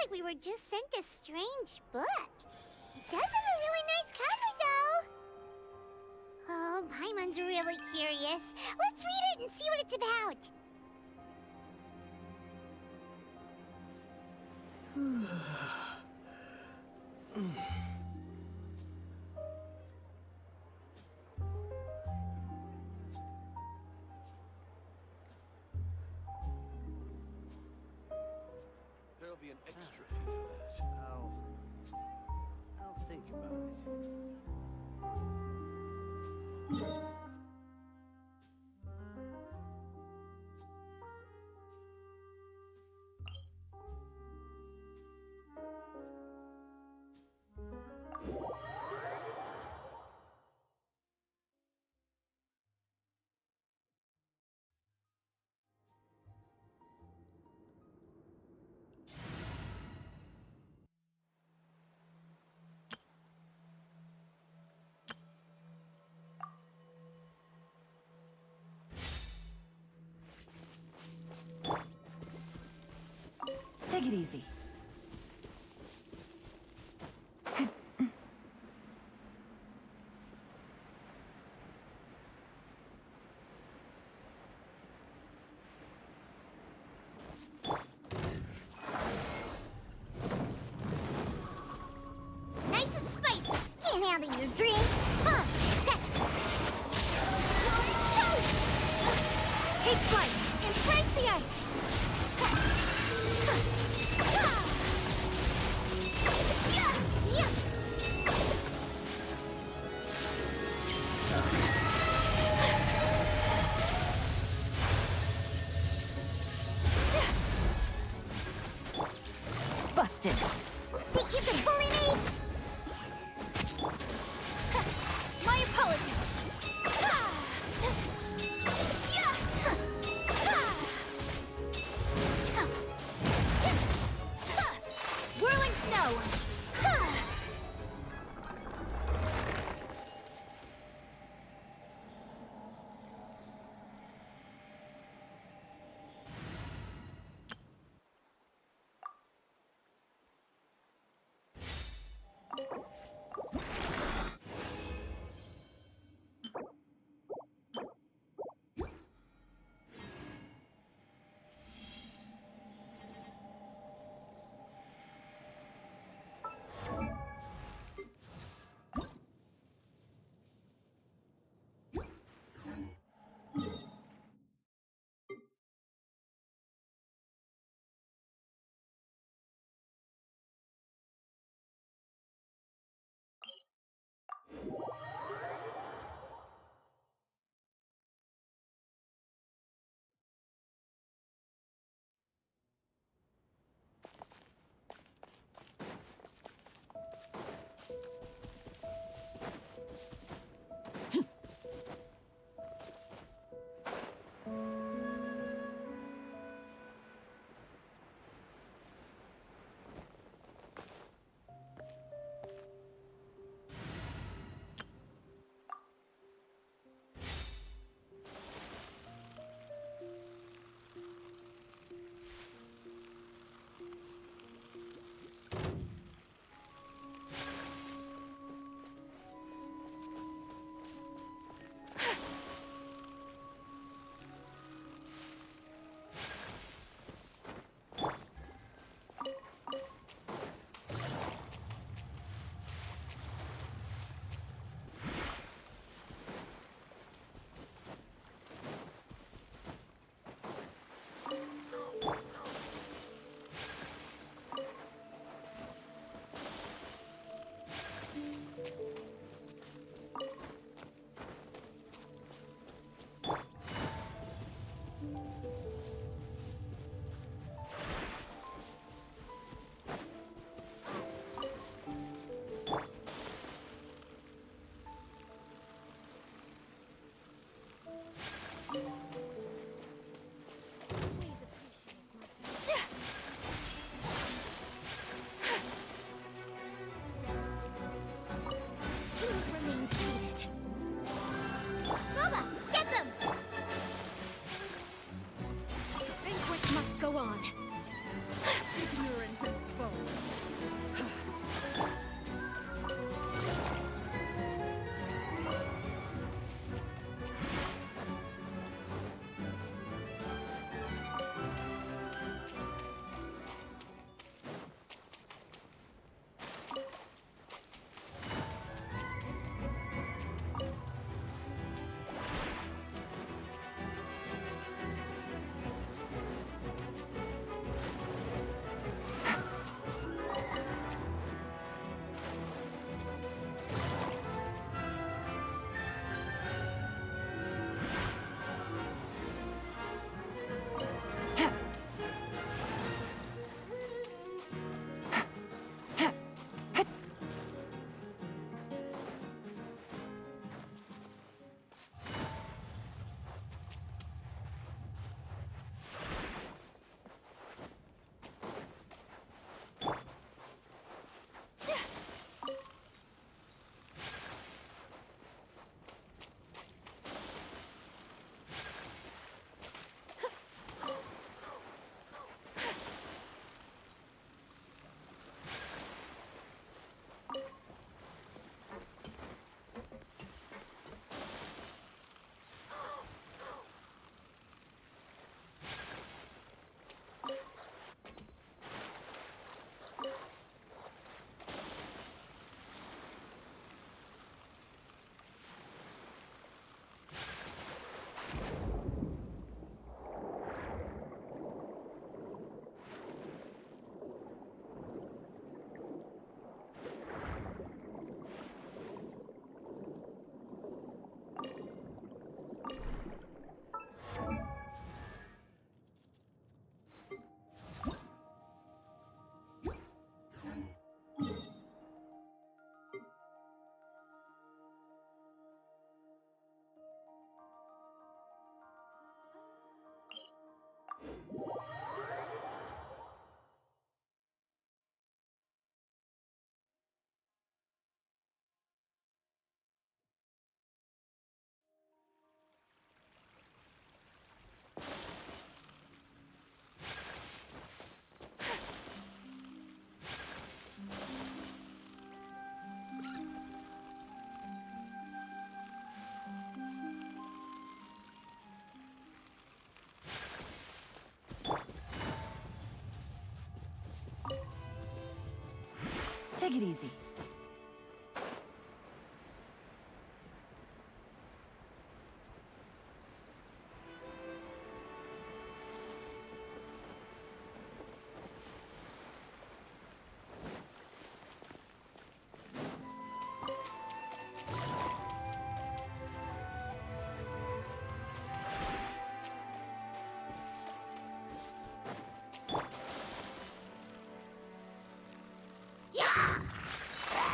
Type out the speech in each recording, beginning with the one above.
like we were just sent a strange book. It does have a really nice cover, though. Oh, Paimon's really curious. Let's read it and see what it's about. There'll be an extra fee for that. I'll think about it. Take it easy. Nice and spicy. Can't handle your drink. Huh, sketch. Take flight! Embrace the ice! Busted. Think you can bully me? My apologies! Whirling snow! Take it easy.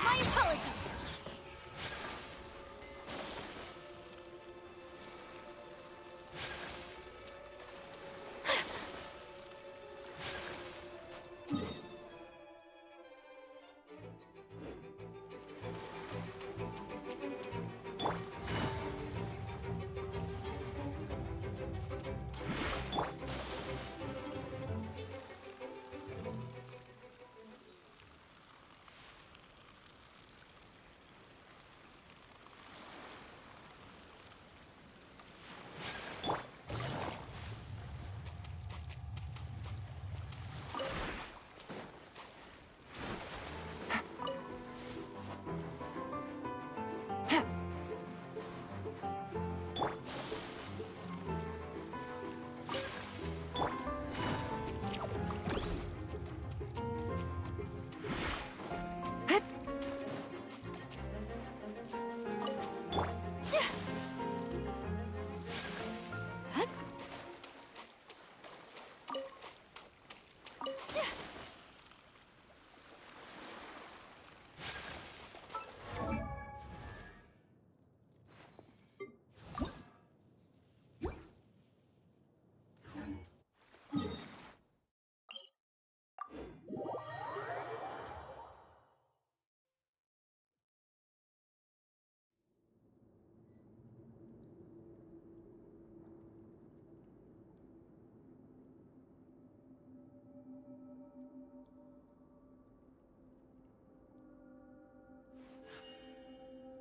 My apologies.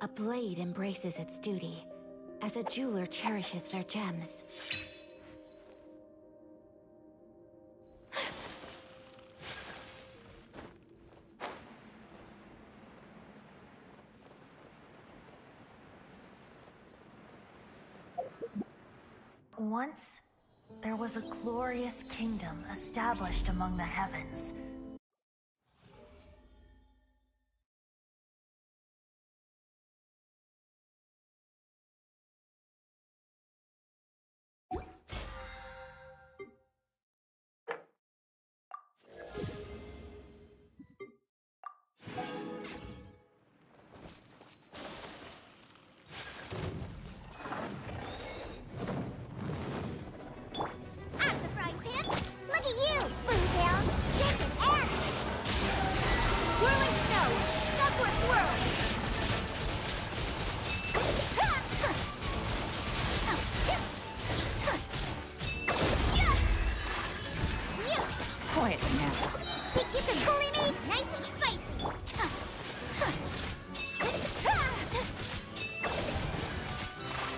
A blade embraces its duty, as a jeweler cherishes their gems. Once, there was a glorious kingdom established among the heavens. I'm the frying pan. Look at you, food down, chicken and Whirling snow. Southward swirl. Quiet now. think you can bully me nice and spicy.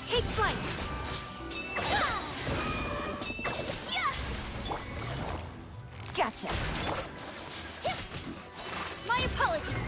Take flight. Gotcha. My apologies.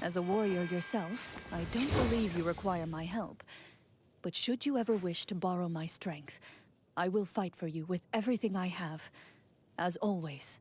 As a warrior yourself, I don't believe you require my help. But should you ever wish to borrow my strength, I will fight for you with everything I have, as always.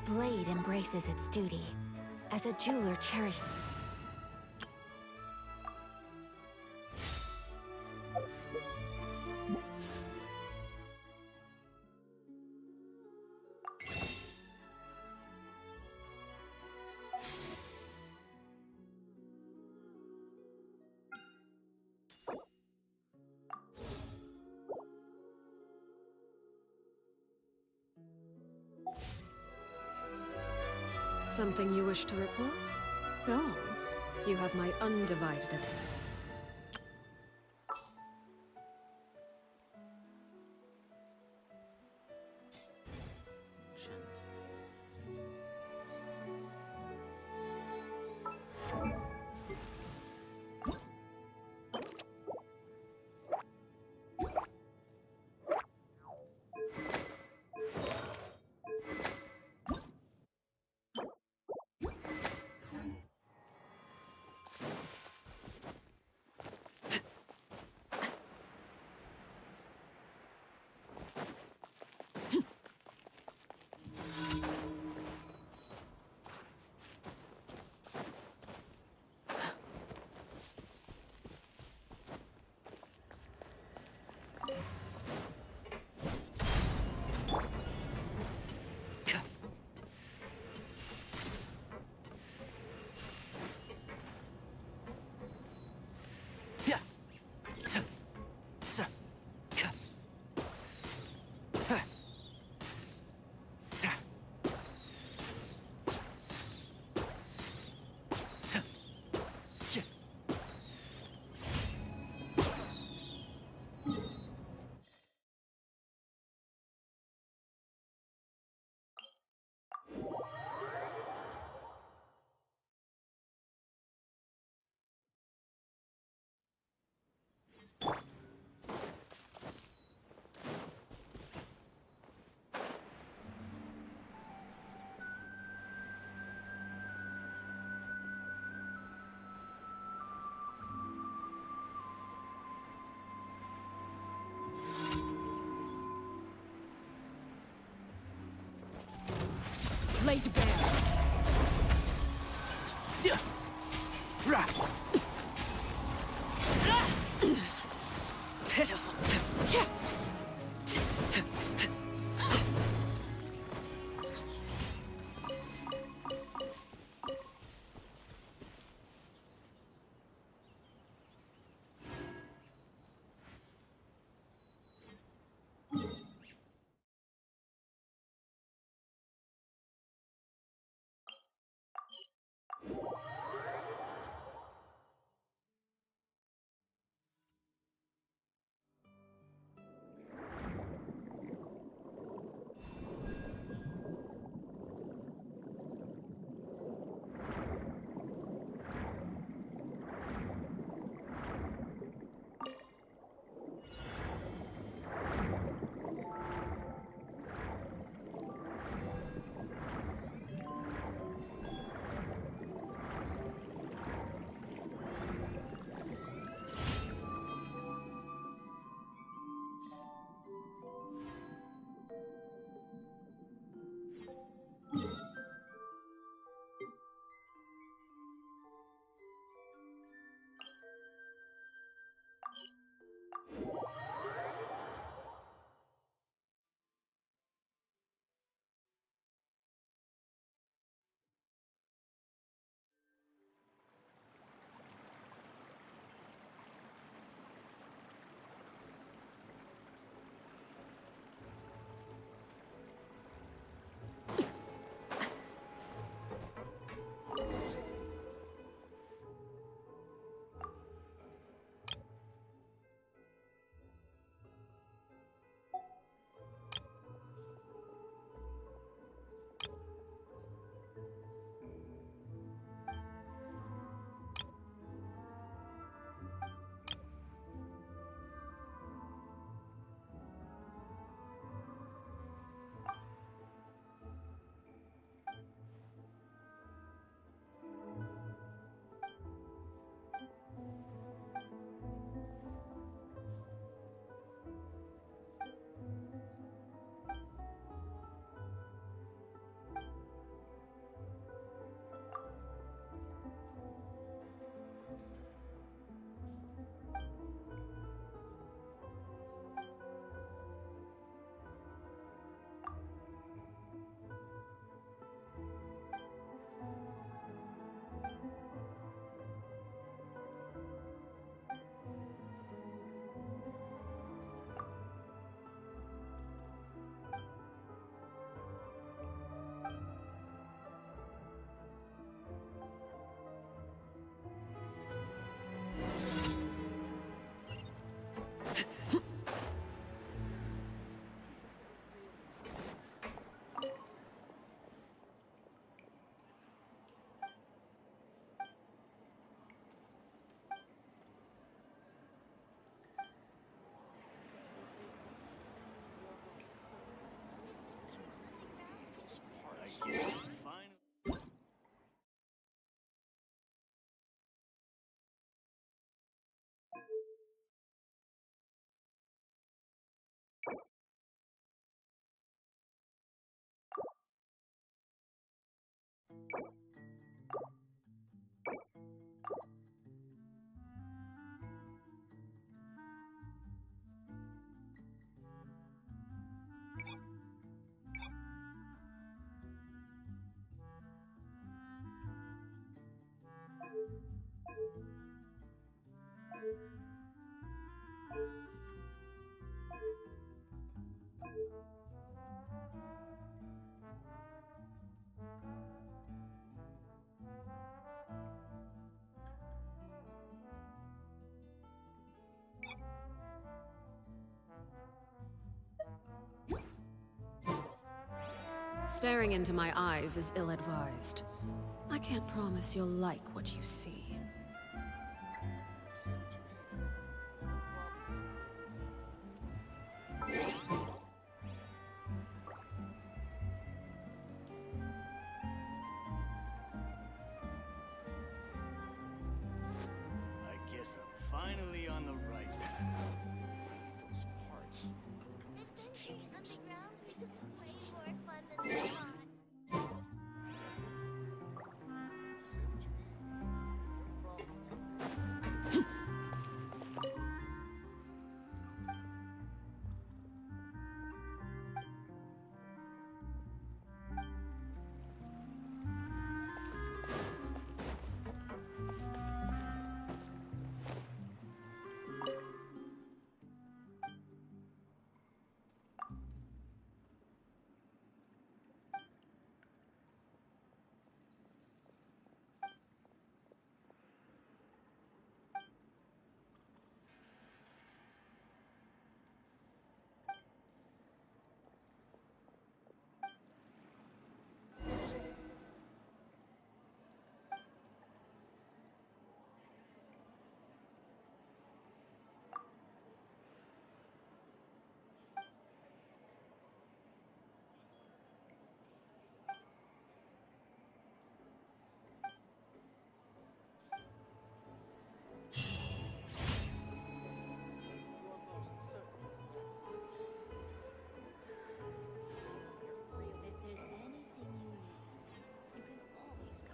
blade embraces its duty, as a jeweler cherishes... Something you wish to report? Go on. You have my undivided attention. Laid bare. Pitiful. Staring into my eyes is ill-advised. I can't promise you'll like what you see. I guess I'm finally on the right path. Those parts. Adventuring underground is way more fun than I thought.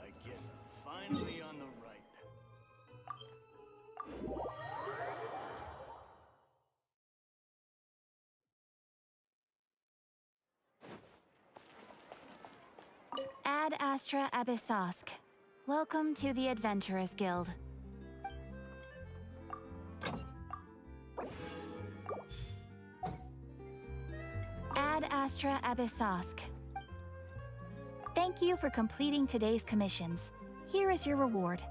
I guess I'm finally on the right path. Ad Astra Abyssosk. Welcome to the Adventurers Guild. Ad Astra Abyssosk. Thank you for completing today's commissions. Here is your reward.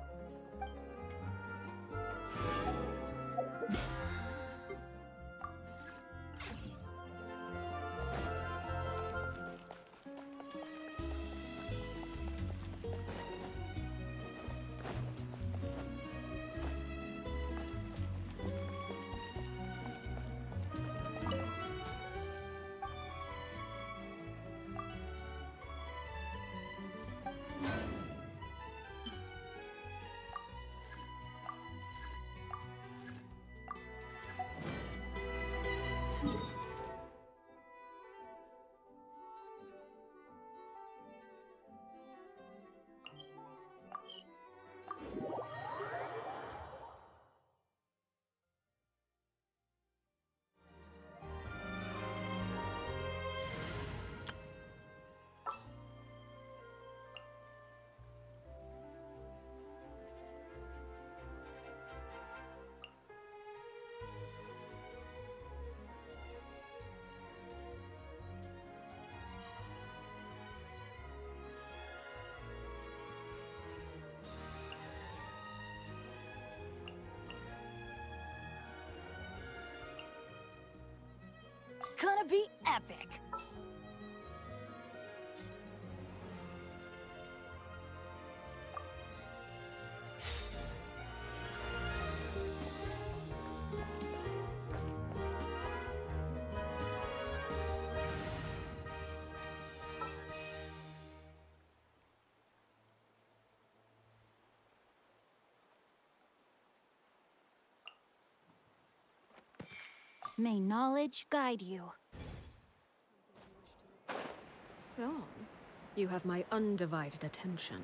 Gonna be epic! May knowledge guide you. Go on. You have my undivided attention.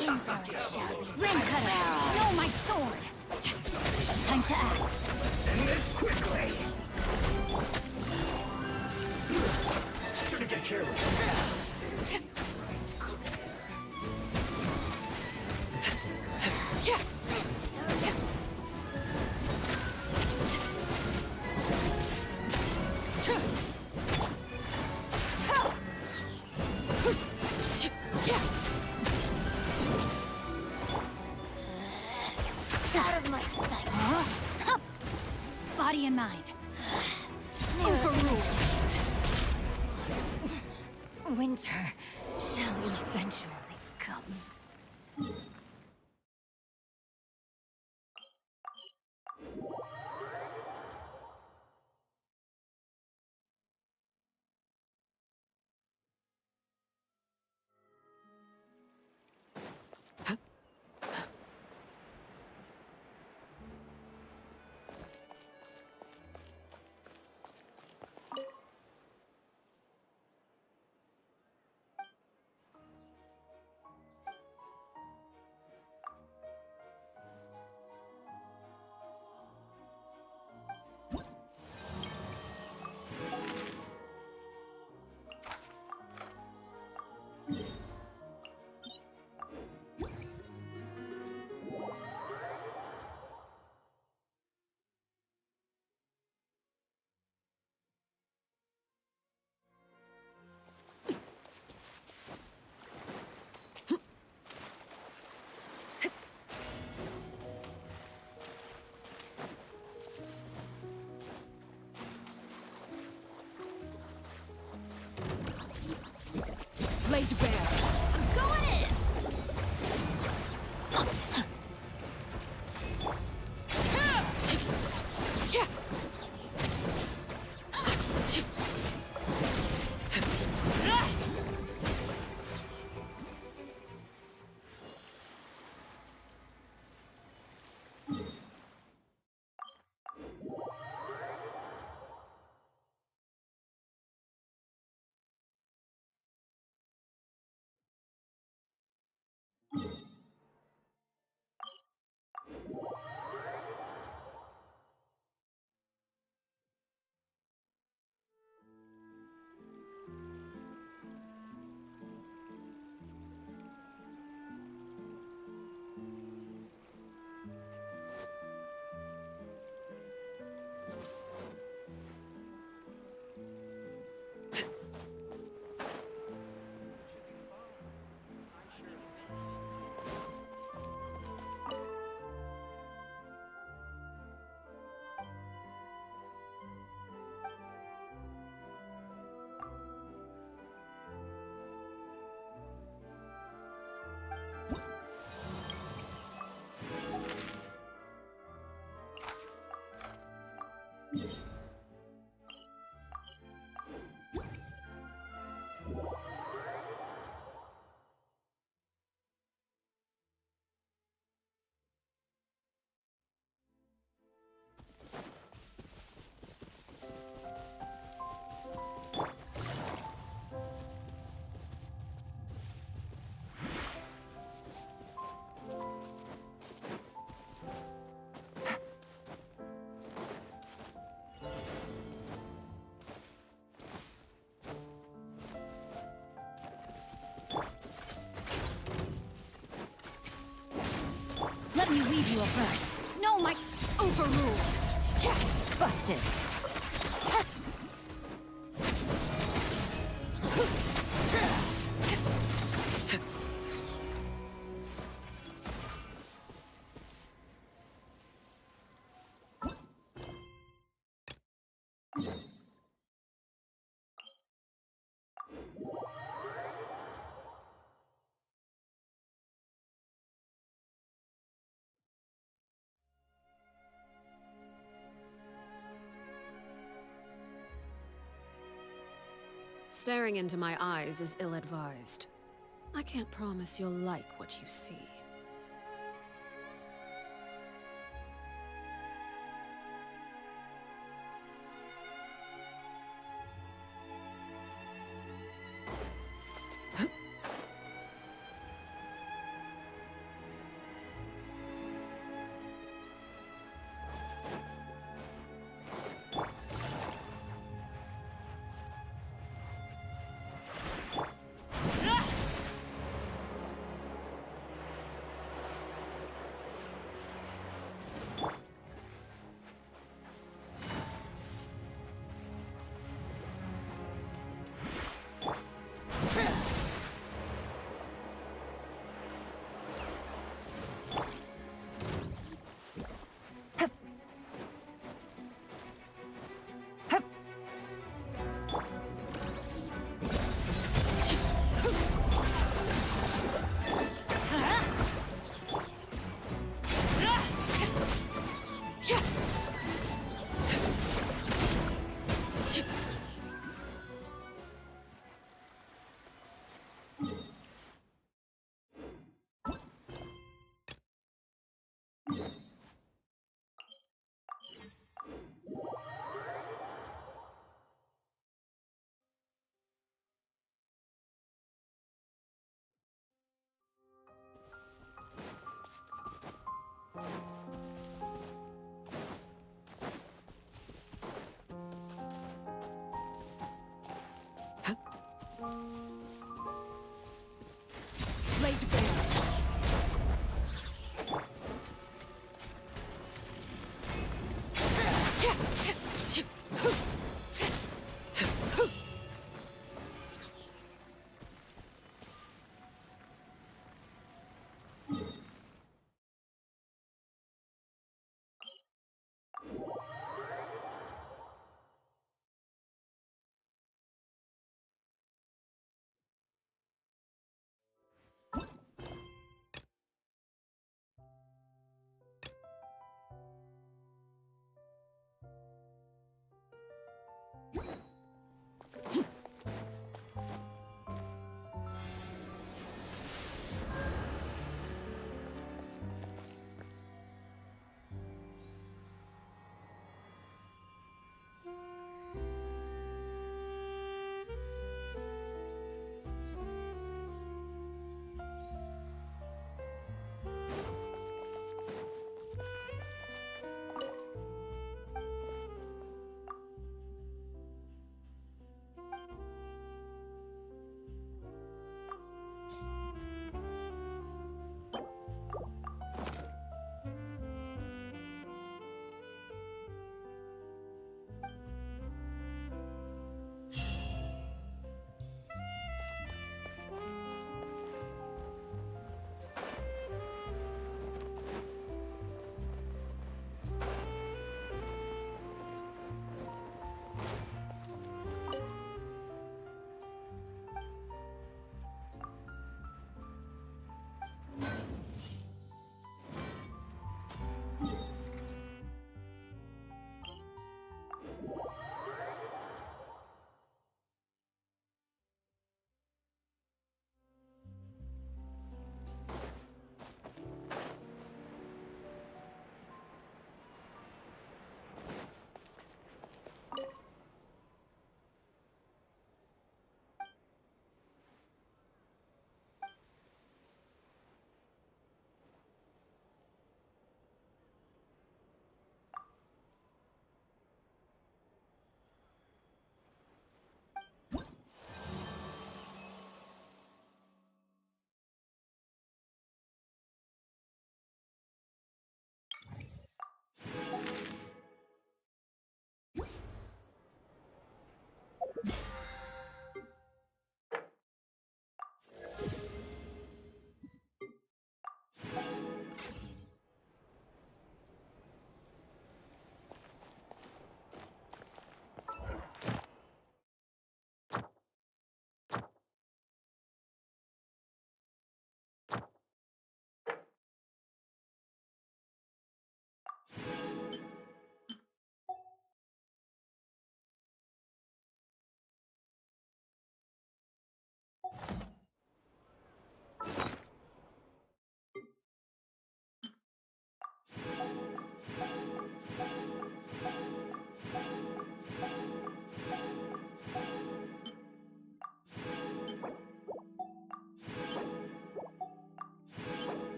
Insolent shall be. Ring cutter! No, my sword! Time to act. End this quickly! Shouldn't get careless. Out of my sight. Huh? Body and mind. Overruled. Winter shall eventually come. Laid bare. I'm going in! Let me weave you a verse. No, my... Overruled. Busted. Staring into my eyes is ill-advised. I can't promise you'll like what you see.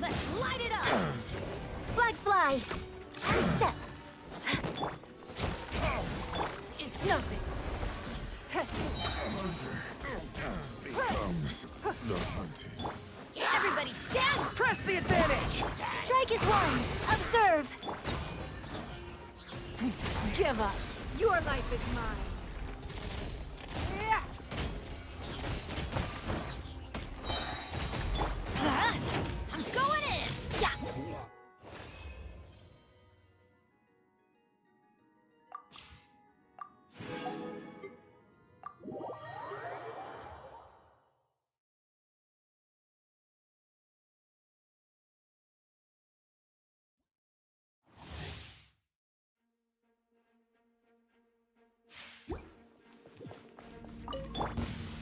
Let's light it up! Flags fly! And step! It's nothing. Becomes the hunted. Everybody stand! Press the advantage! Strike is one! Observe! Give up. Your life is mine. I'm going in! Yeah!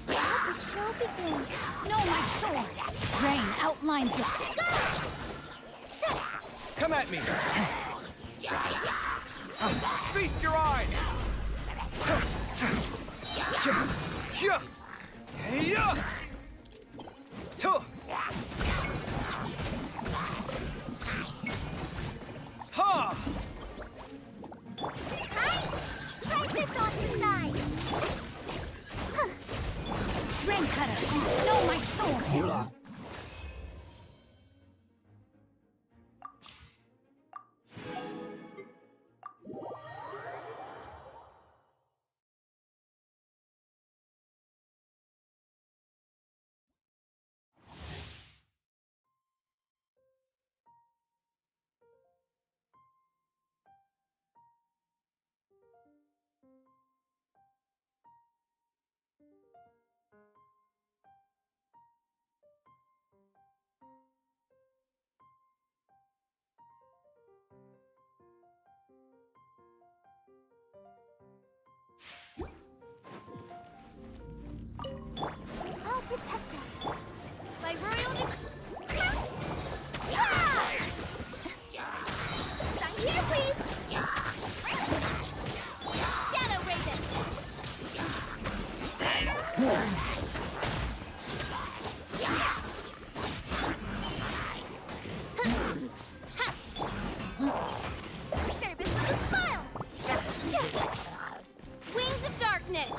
Let the show begin. No, my sword! Rain outlines it. Come at me! Feast your eyes! Ha! Hi! Press this on the side. Rain cutter! No, my sword! I'll protect us. By royal Right here, please. Shadow Raven! Service with a smile. Wings of darkness!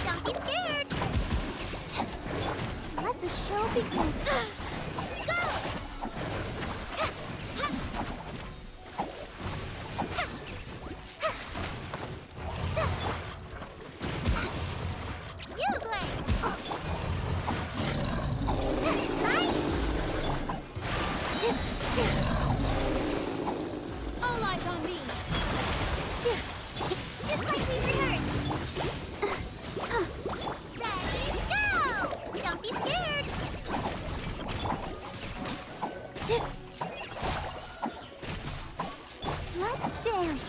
Don't be scared. Let the show begin. Go! You play. All eyes on me! Just like we rehearsed. Ready, go! Don't be scared. Let's dance.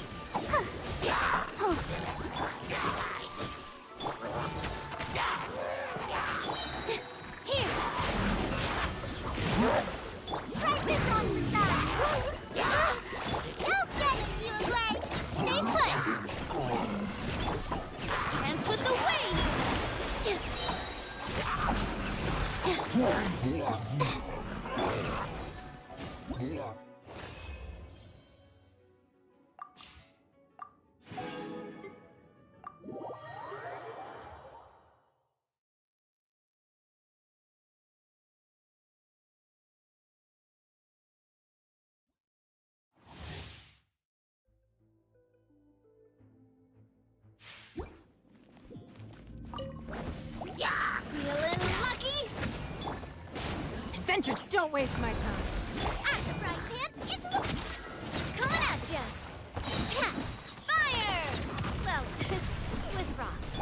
Here. Practice on the side. Don't get it, you away. Stay put. Dance with the waves! Feeling lucky? Adventures don't waste my time. At the right hand, it's coming at ya. Fire! Well, with rocks.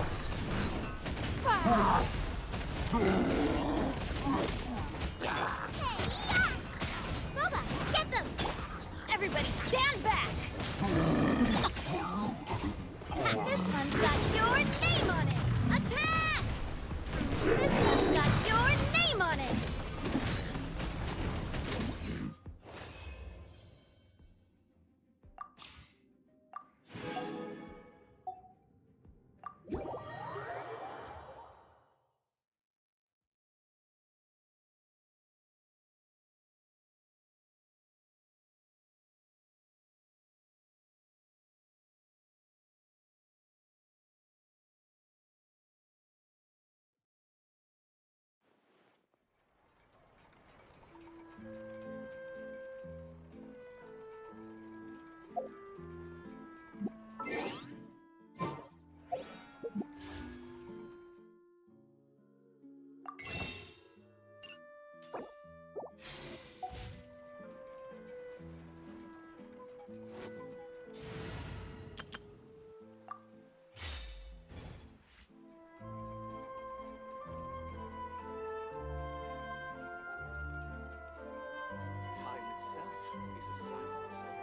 Everybody stand back! This one's got your name on it! Attack! This one's got your name on it! Time itself is a silent soul.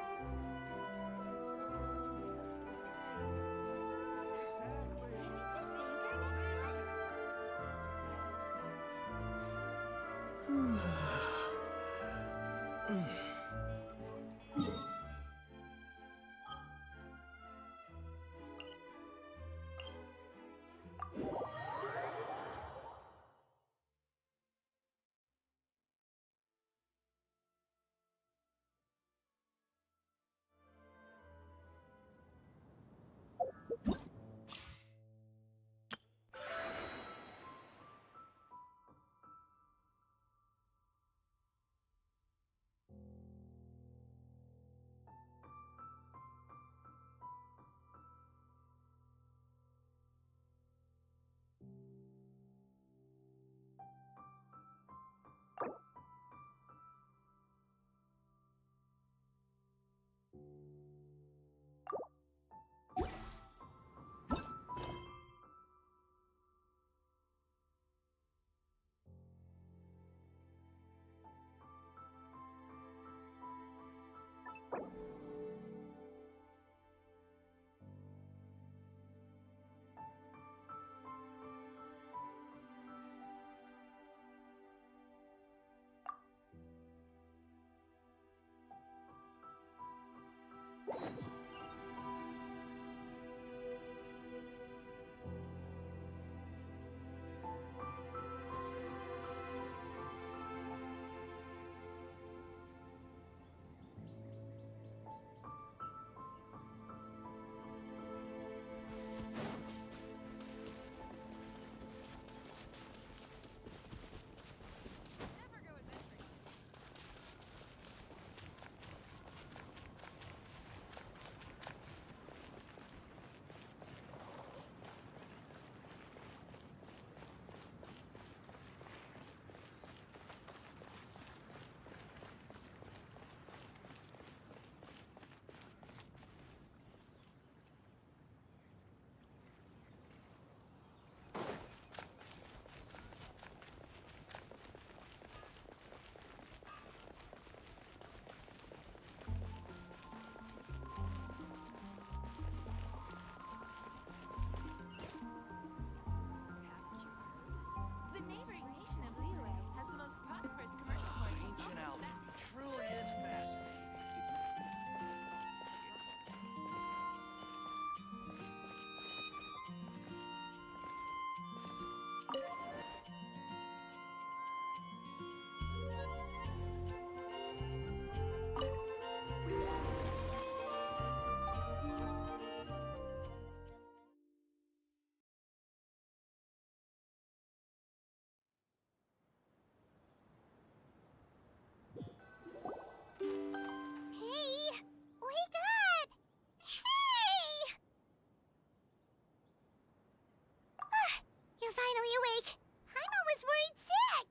finally awake. Paimon was worried sick.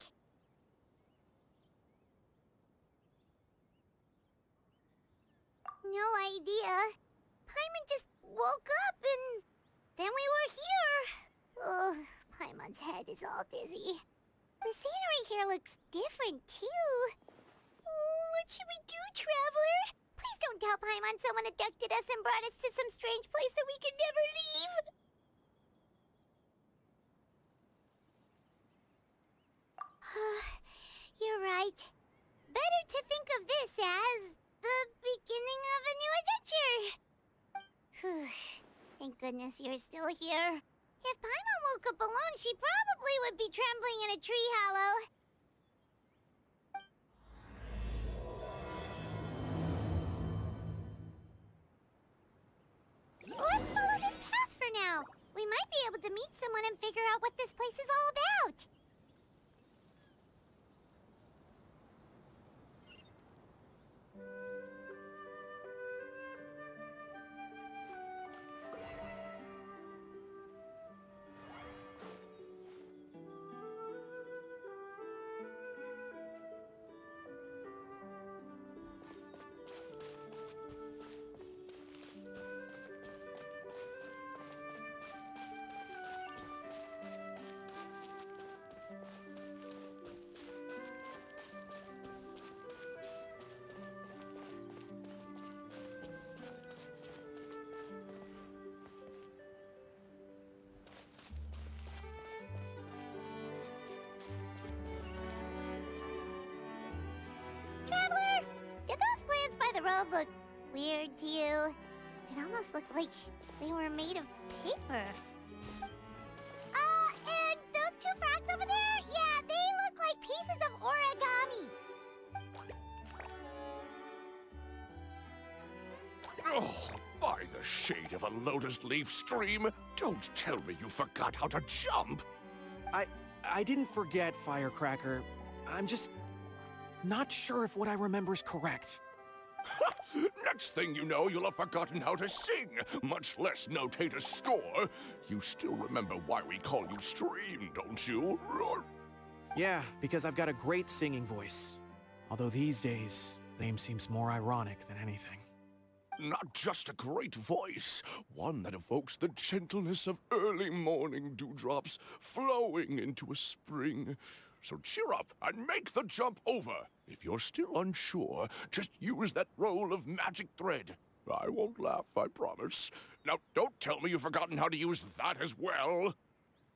No idea. Paimon just woke up and then we were here. Oh, Paimon's head is all dizzy. The scenery here looks different too. Oh, what should we do, Traveler? Please don't tell Paimon someone abducted us and brought us to some strange place that we could never leave. You're right. Better to think of this as the beginning of a new adventure. Thank goodness you're still here. If Paimon woke up alone, she probably would be trembling in a tree hollow. Let's follow this path for now. We might be able to meet someone and figure out what this place is all about. Traveler, did those plants by the road look weird to you? It almost looked like they were made of paper. And those two frogs over there? Yeah, they look like pieces of origami. Oh, by the shade of a lotus leaf stream, don't tell me you forgot how to jump. I didn't forget, Firecracker. I'm just not sure if what I remember is correct. Next thing you know, you'll have forgotten how to sing, much less notate a score. You still remember why we call you Stream, don't you? Yeah, because I've got a great singing voice. Although these days, name seems more ironic than anything. Not just a great voice, one that evokes the gentleness of early morning dewdrops flowing into a spring. So cheer up and make the jump over. If you're still unsure, just use that roll of magic thread. I won't laugh, I promise. Now, don't tell me you've forgotten how to use that as well.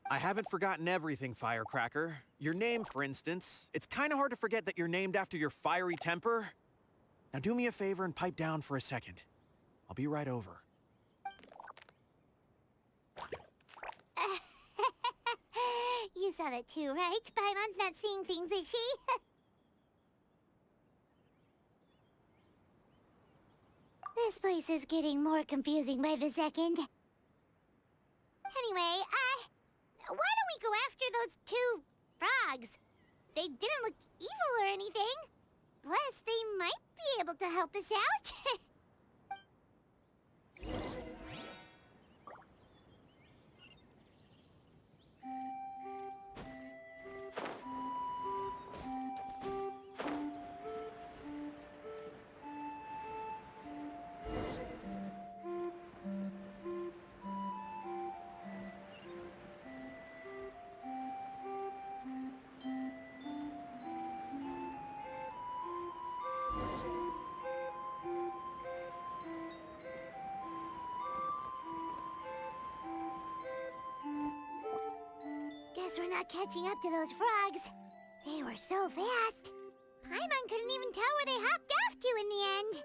I haven't forgotten everything, Firecracker. Your name, for instance. It's kind of hard to forget that you're named after your fiery temper. Now do me a favor and pipe down for a second. I'll be right over. You saw that too, right? Paimon's not seeing things, is she? This place is getting more confusing by the second. Anyway, why don't we go after those two frogs? They didn't look evil or anything. Plus, they might be able to help us out. Guess we're not catching up to those frogs. They were so fast. Paimon couldn't even tell where they hopped off to in the end.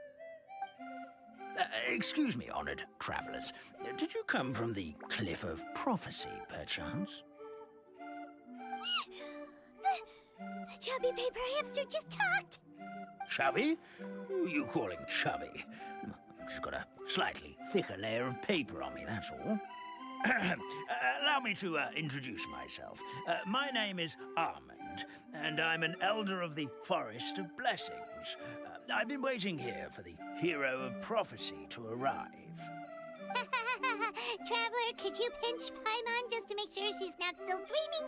Excuse me, honored travelers. Did you come from the Cliff of Prophecy, perchance? The chubby paper hamster just talked. Chubby? Who are you calling chubby? I've just got a slightly thicker layer of paper on me, that's all. Allow me to introduce myself. My name is Armand, and I'm an elder of the Forest of Blessings. I've been waiting here for the hero of prophecy to arrive. Traveler, could you pinch Paimon just to make sure she's not still dreaming?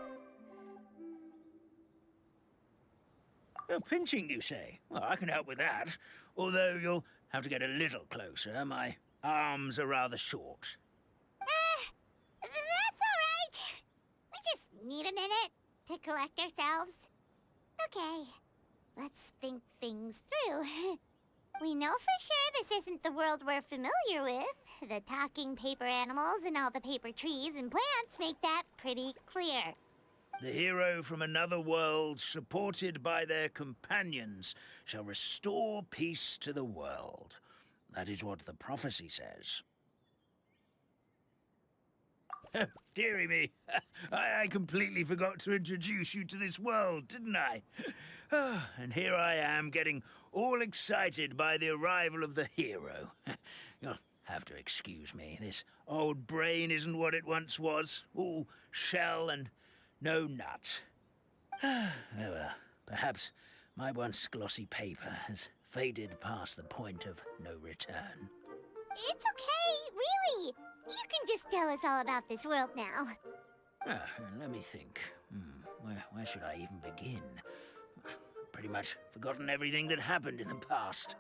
Pinching, you say? Well, I can help with that. Although you'll have to get a little closer. My arms are rather short. That's all right. We just need a minute to collect ourselves. Okay, let's think things through. We know for sure this isn't the world we're familiar with. The talking paper animals and all the paper trees and plants make that pretty clear. The hero from another world, supported by their companions, shall restore peace to the world. That is what the prophecy says. Dearie me, I completely forgot to introduce you to this world, didn't I? And here I am, getting all excited by the arrival of the hero. You'll have to excuse me. This old brain isn't what it once was. All shell and no nut. Oh, well, perhaps my once glossy paper has faded past the point of no return. It's okay, really. You can just tell us all about this world now. Let me think. Where should I even begin? Pretty much forgotten everything that happened in the past.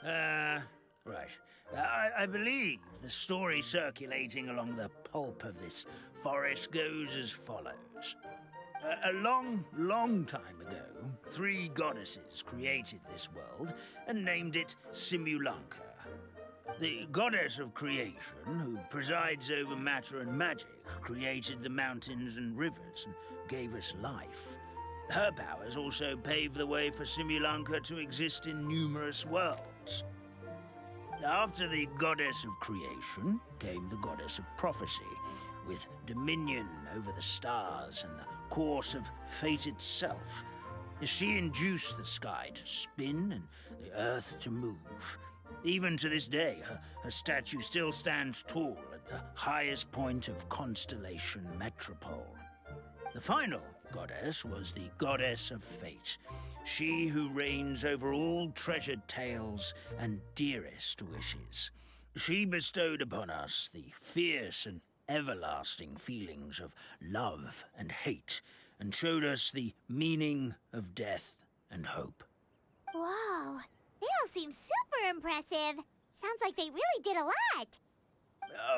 Right. I believe the story circulating along the pulp of this forest goes as follows. A long, long time ago, 3 goddesses created this world and named it Simulanka. The goddess of creation, who presides over matter and magic, created the mountains and rivers and gave us life. Her powers also paved the way for Simulanka to exist in numerous worlds. After the goddess of creation came the goddess of prophecy, with dominion over the stars and the course of fate itself. She induced the sky to spin and the earth to move. Even to this day, her statue still stands tall at the highest point of Constellation Metropole. The final goddess was the goddess of fate, she who reigns over all treasured tales and dearest wishes. She bestowed upon us the fierce and everlasting feelings of love and hate, and showed us the meaning of death and hope. Whoa, they all seem super impressive. Sounds like they really did a lot.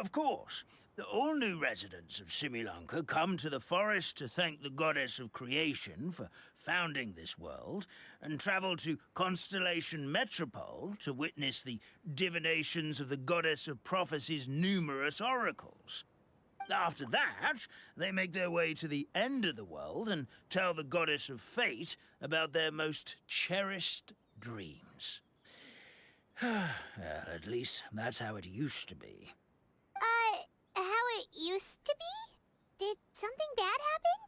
Of course. All new residents of Simulanka come to the forest to thank the goddess of creation for founding this world, and travel to Constellation Metropole to witness the divinations of the goddess of prophecy's numerous oracles. After that, they make their way to the end of the world and tell the goddess of fate about their most cherished dreams. Well, at least that's how it used to be. How it used to be? Did something bad happen?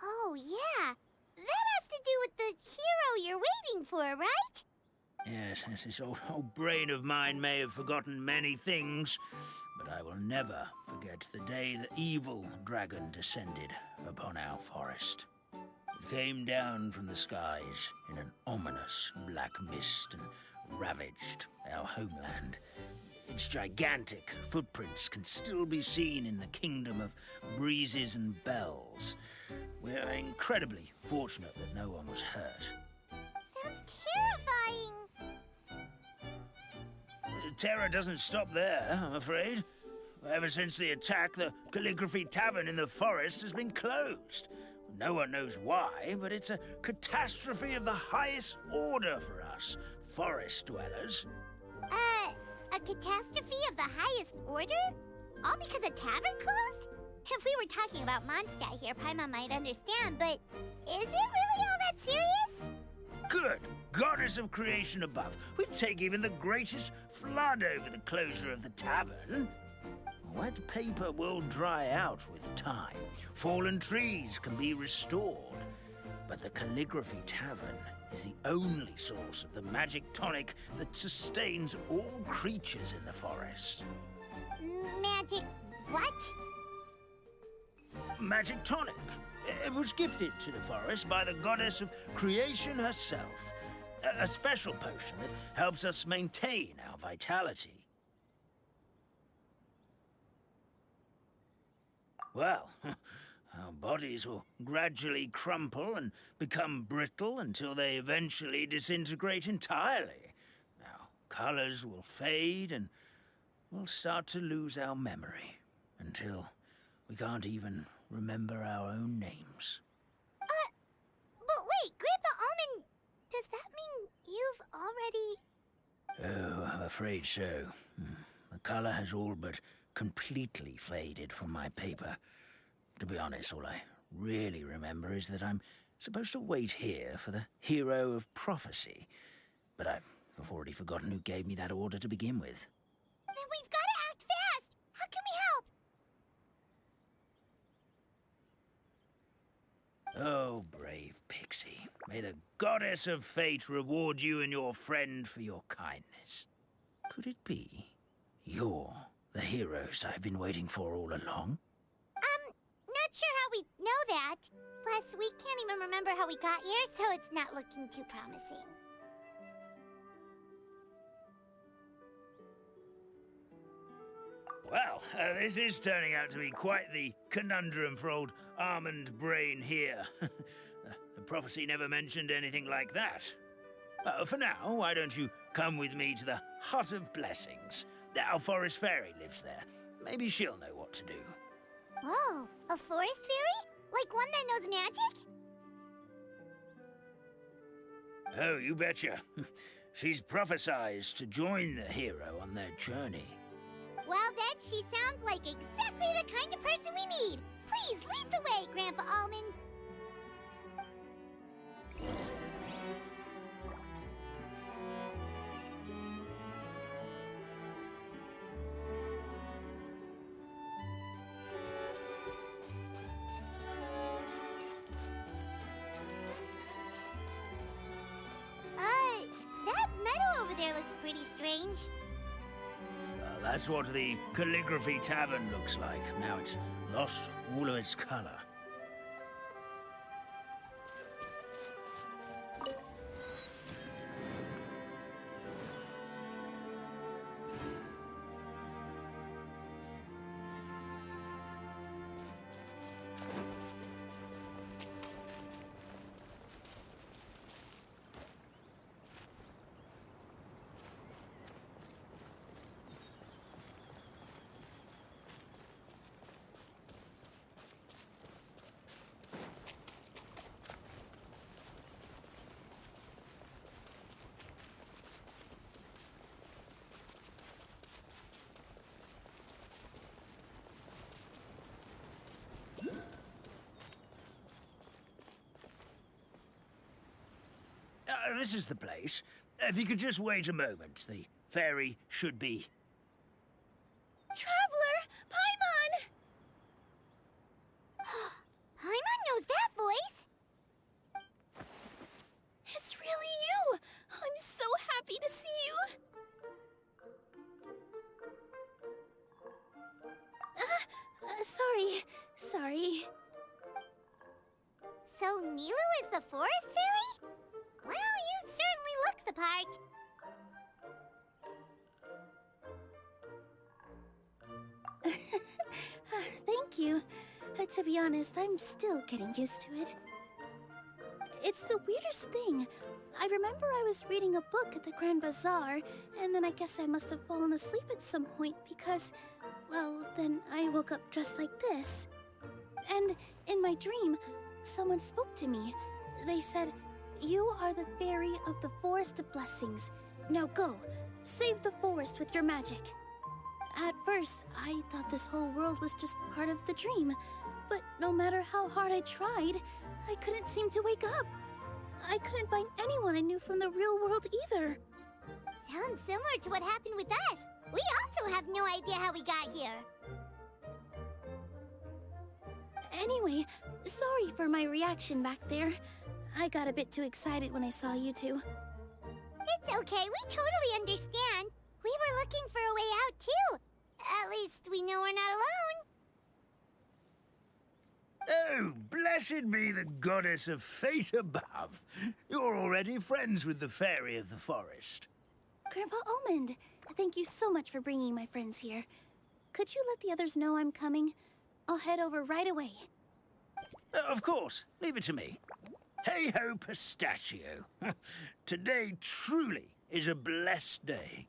Oh, yeah. That has to do with the hero you're waiting for, right? Yes, this old brain of mine may have forgotten many things, but I will never forget the day the evil dragon descended upon our forest. It came down from the skies in an ominous black mist and ravaged our homeland. Its gigantic footprints can still be seen in the kingdom of breezes and bells. We're incredibly fortunate that no one was hurt. Sounds terrifying. The terror doesn't stop there, I'm afraid. Ever since the attack, the Calligraphy Tavern in the forest has been closed. No one knows why, but it's a catastrophe of the highest order for us, forest dwellers. A catastrophe of the highest order? All because a tavern closed? If we were talking about Mondstadt here, Paimon might understand, but is it really all that serious? Good. Goddess of creation above. We'd take even the greatest flood over the closure of the tavern. Wet paper will dry out with time. Fallen trees can be restored. But the Calligraphy Tavern is the only source of the magic tonic that sustains all creatures in the forest. Magic what? Magic tonic. It was gifted to the forest by the goddess of creation herself. A special potion that helps us maintain our vitality. Well, our bodies will gradually crumple and become brittle until they eventually disintegrate entirely. Our colors will fade and we'll start to lose our memory until we can't even remember our own names. already... Oh, I'm afraid so. The color has all but completely faded from my paper. To be honest, all I really remember is that I'm supposed to wait here for the hero of prophecy. But I've already forgotten who gave me that order to begin with. Then we've got to act fast! How can we help? Oh, brave Pixie. May the goddess of fate reward you and your friend for your kindness. Could it be you're the heroes I've been waiting for all along? Not sure how we know that. Plus, we can't even remember how we got here, so it's not looking too promising. Well, this is turning out to be quite the conundrum for old Almond Brain here. The prophecy never mentioned anything like that. For now, why don't you come with me to the Hut of Blessings? Our forest fairy lives there. Maybe she'll know what to do. Whoa, a forest fairy? Like one that knows magic? Oh, you betcha. She's prophesized to join the hero on their journey. Well, then she sounds like exactly the kind of person we need. Please lead the way, Grandpa Almond. That meadow over there looks pretty strange. That's what the Calligraphy Tavern looks like. Now it's lost all of its color. This is the place. If you could just wait a moment, the fairy should be... Traveler! Paimon! Paimon knows that voice! It's really you! I'm so happy to see you! Sorry. So Nilou is the forest fairy? Well, you certainly look the part. Thank you. To be honest, I'm still getting used to it. It's the weirdest thing. I remember I was reading a book at the Grand Bazaar, and then I guess I must have fallen asleep at some point because, well, then I woke up dressed like this. And in my dream, someone spoke to me. They said, "You are the fairy of the Forest of Blessings. Now go, save the forest with your magic." At first, I thought this whole world was just part of the dream, but no matter how hard I tried, I couldn't seem to wake up. I couldn't find anyone I knew from the real world either. Sounds similar to what happened with us. We also have no idea how we got here. Anyway, sorry for my reaction back there. I got a bit too excited when I saw you two. It's okay, we totally understand. We were looking for a way out, too. At least we know we're not alone. Oh, blessed be the goddess of fate above. You're already friends with the fairy of the forest. Grandpa Almond, thank you so much for bringing my friends here. Could you let the others know I'm coming? I'll head over right away. Of course. Leave it to me. Hey-ho, pistachio. Today truly is a blessed day.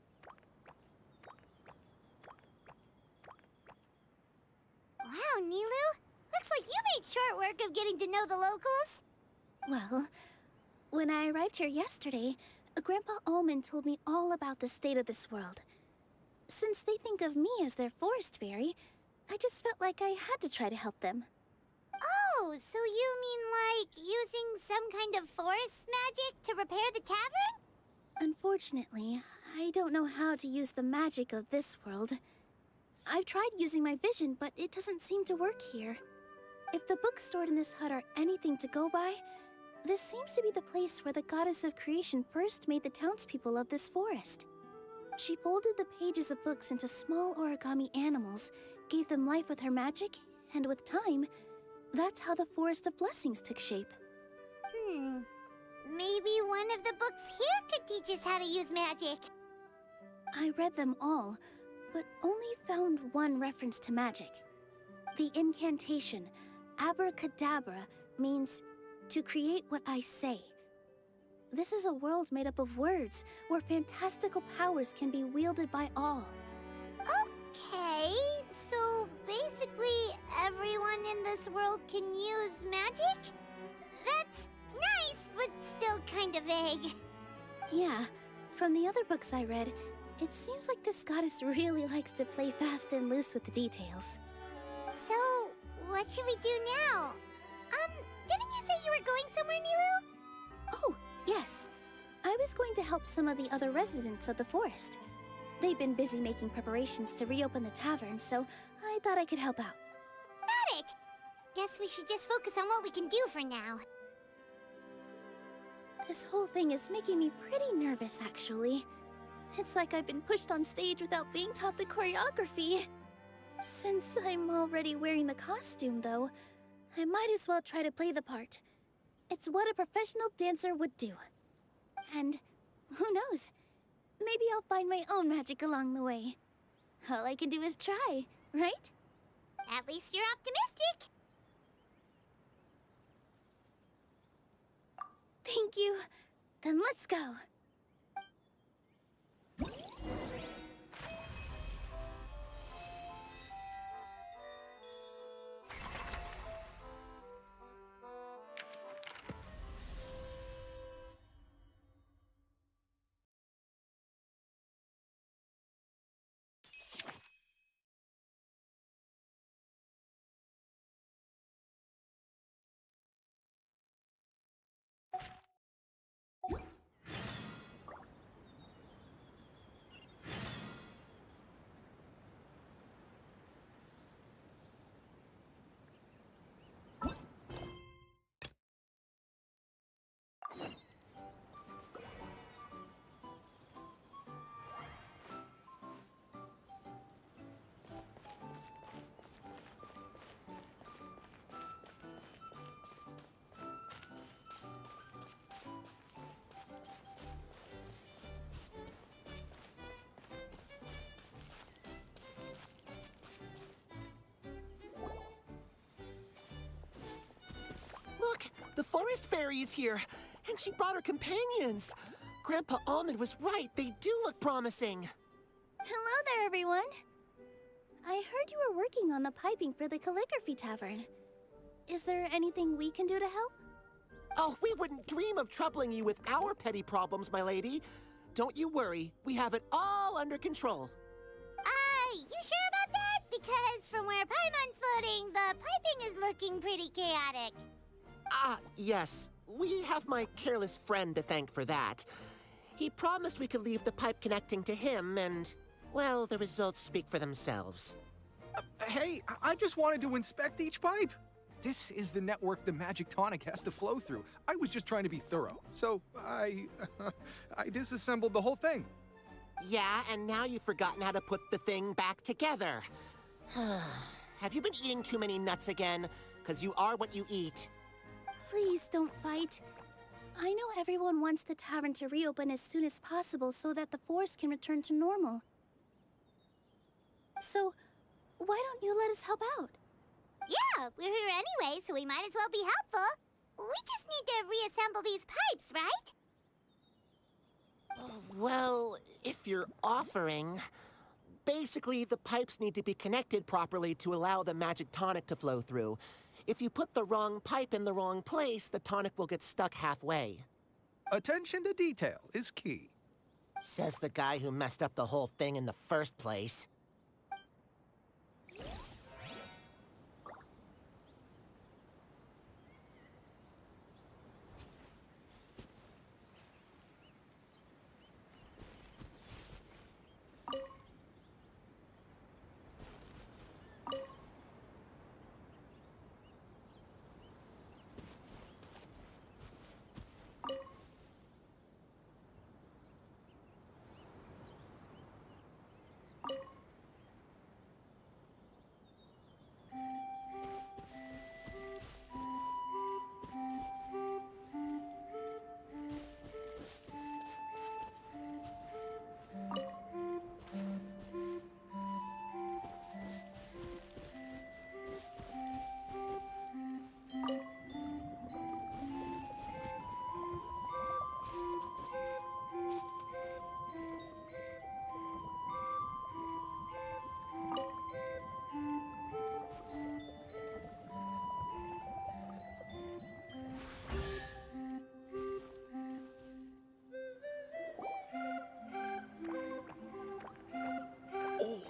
Wow, Nilou. Looks like you made short work of getting to know the locals. Well, when I arrived here yesterday, Grandpa Almond told me all about the state of this world. Since they think of me as their forest fairy, I just felt like I had to try to help them. Oh, so you mean like using some kind of forest magic to repair the tavern? Unfortunately, I don't know how to use the magic of this world. I've tried using my vision, but it doesn't seem to work here. If the books stored in this hut are anything to go by, this seems to be the place where the goddess of creation first made the townspeople of this forest. She folded the pages of books into small origami animals, gave them life with her magic, and with time, that's how the Forest of Blessings took shape. Maybe one of the books here could teach us how to use magic. I read them all, but only found one reference to magic. The incantation, abracadabra, means to create what I say. This is a world made up of words, where fantastical powers can be wielded by all. Okay, so basically everyone in this world can use magic? That's nice, but still kind of vague. Yeah, from the other books I read, it seems like this goddess really likes to play fast and loose with the details. So, what should we do now? Didn't you say you were going somewhere, Nilou? Oh, yes. I was going to help some of the other residents of the forest. They've been busy making preparations to reopen the tavern, so I thought I could help out. Got it! Guess we should just focus on what we can do for now. This whole thing is making me pretty nervous, actually. It's like I've been pushed on stage without being taught the choreography. Since I'm already wearing the costume, though, I might as well try to play the part. It's what a professional dancer would do. And who knows? Maybe I'll find my own magic along the way. All I can do is try, right? At least you're optimistic. Thank you. Then let's go. Look, the forest fairy is here, and she brought her companions. Grandpa Almond was right, they do look promising. Hello there, everyone. I heard you were working on the piping for the calligraphy tavern. Is there anything we can do to help? Oh, we wouldn't dream of troubling you with our petty problems, my lady. Don't you worry, we have it all under control. You sure about that? Because from where Paimon's floating, the piping is looking pretty chaotic. Yes. We have my careless friend to thank for that. He promised we could leave the pipe connecting to him, and, well, the results speak for themselves. Hey, I just wanted to inspect each pipe. This is the network the magic tonic has to flow through. I was just trying to be thorough, so I disassembled the whole thing. Yeah, and now you've forgotten how to put the thing back together. Have you been eating too many nuts again? 'Cause you are what you eat. Please don't fight. I know everyone wants the tavern to reopen as soon as possible so that the forest can return to normal. So, why don't you let us help out? Yeah, we're here anyway, so we might as well be helpful. We just need to reassemble these pipes, right? Well, if you're offering... Basically, the pipes need to be connected properly to allow the magic tonic to flow through. If you put the wrong pipe in the wrong place, the tonic will get stuck halfway. Attention to detail is key. Says the guy who messed up the whole thing in the first place.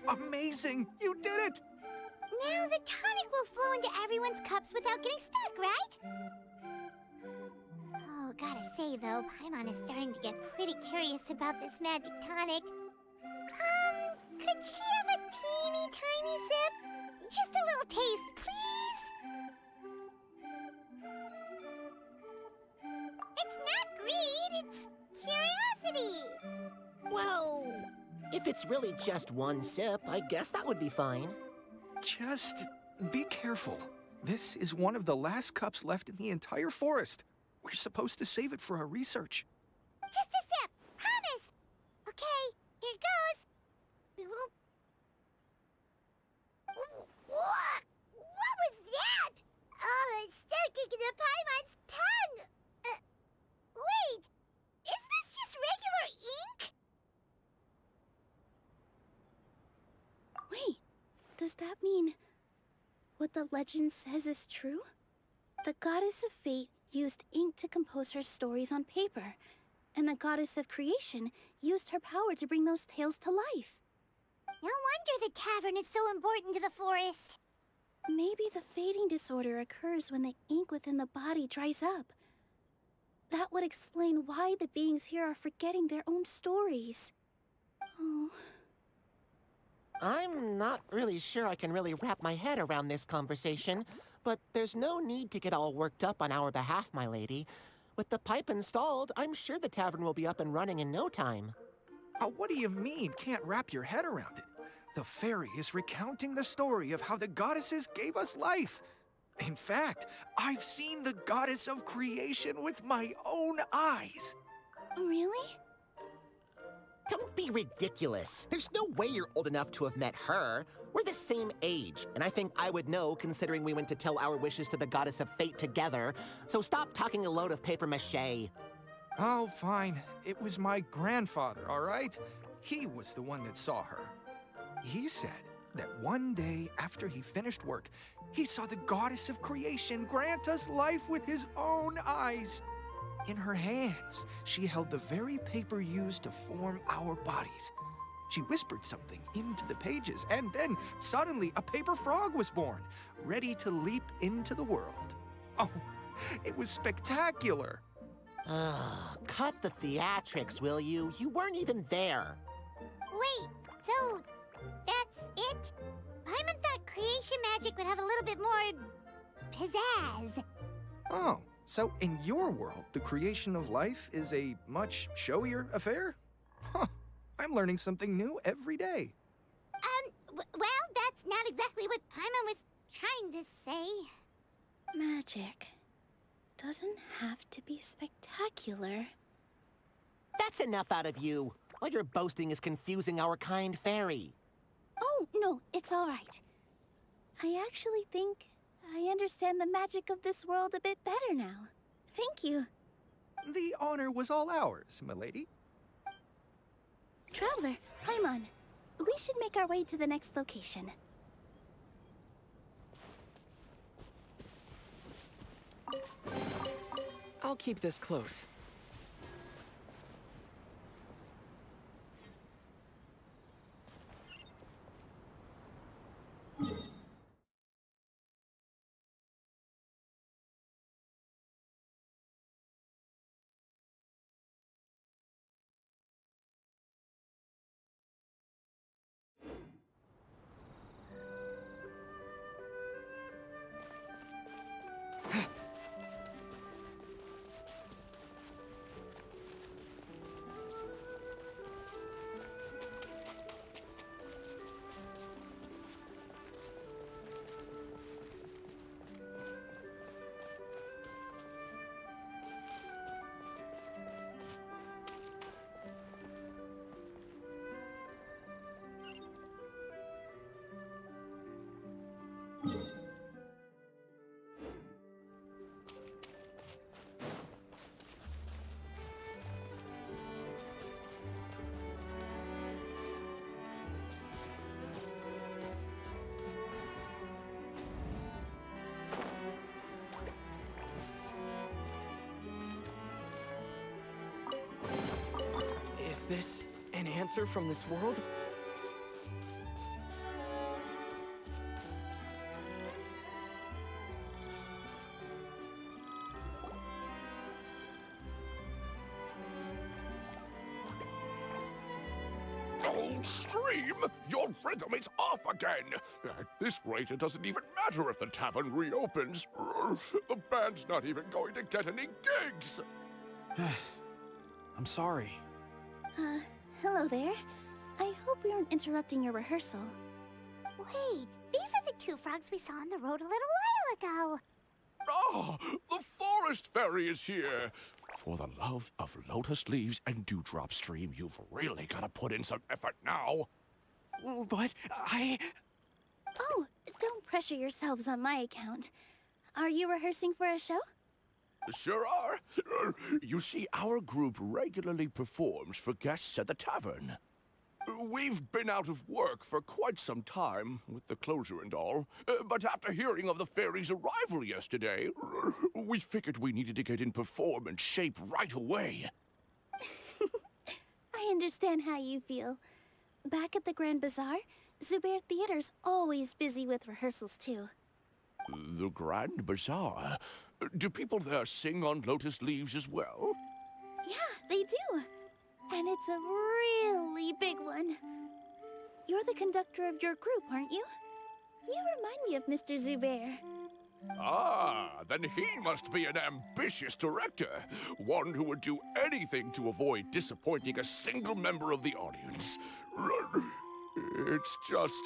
Amazing! You did it! Now the tonic will flow into everyone's cups without getting stuck, right? Oh, gotta say though, Paimon is starting to get pretty curious about this magic tonic. Could she have a teeny tiny sip? Just a little taste, please? It's not greed, it's curiosity. Well, if it's really just one sip, I guess that would be fine. Just be careful. This is one of the last cups left in the entire forest. We're supposed to save it for our research. Just a sip, promise. Okay, here it goes. We won't... What? What was that? Oh, it's sticking to Paimon's tongue. Wait, is this just regular ink? Wait, does that mean what the legend says is true? The goddess of fate used ink to compose her stories on paper, and the goddess of creation used her power to bring those tales to life. No wonder the tavern is so important to the forest. Maybe the fading disorder occurs when the ink within the body dries up. That would explain why the beings here are forgetting their own stories. Oh. I'm not really sure I can really wrap my head around this conversation, but there's no need to get all worked up on our behalf, my lady. With the pipe installed, I'm sure the tavern will be up and running in no time. What do you mean, can't wrap your head around it? The fairy is recounting the story of how the goddesses gave us life. In fact, I've seen the goddess of creation with my own eyes. Really? Don't be ridiculous. There's no way you're old enough to have met her. We're the same age, and I think I would know considering we went to tell our wishes to the goddess of fate together. So stop talking a load of papier-mâché. Oh, fine. It was my grandfather, all right? He was the one that saw her. He said that one day after he finished work, he saw the goddess of creation grant us life with his own eyes. In her hands, she held the very paper used to form our bodies. She whispered something into the pages, and then suddenly a paper frog was born, ready to leap into the world. Oh, it was spectacular. Cut the theatrics, will you? You weren't even there. Wait, so that's it? Paimon thought creation magic would have a little bit more pizzazz. Oh, so in your world, the creation of life is a much showier affair? Huh, I'm learning something new every day. Well, that's not exactly what Paimon was trying to say. Magic doesn't have to be spectacular. That's enough out of you. All your boasting is confusing our kind fairy. Oh, no, it's all right. I actually think I understand the magic of this world a bit better now. Thank you. The honor was all ours, milady. Traveler, Paimon, we should make our way to the next location. I'll keep this close. this an answer from this world? Oh, Stream! Your rhythm is off again! At this rate, it doesn't even matter if the tavern reopens. The band's not even going to get any gigs! I'm sorry. Hello there. I hope we aren't interrupting your rehearsal. Wait, these are the two frogs we saw on the road a little while ago. Ah, the forest fairy is here! For the love of lotus leaves and dewdrop, Stream, you've really got to put in some effort now. But Oh, don't pressure yourselves on my account. Are you rehearsing for a show? Sure are. You see, our group regularly performs for guests at the tavern. We've been out of work for quite some time, with the closure and all. But after hearing of the fairy's arrival yesterday, we figured we needed to get in performance shape right away. I understand how you feel. Back at the Grand Bazaar, Zubair Theater's always busy with rehearsals too. The Grand Bazaar? Do people there sing on lotus leaves as well? Yeah, they do. And it's a really big one. You're the conductor of your group, aren't you? You remind me of Mr. Zubair. Ah, then he must be an ambitious director. One who would do anything to avoid disappointing a single member of the audience. It's just...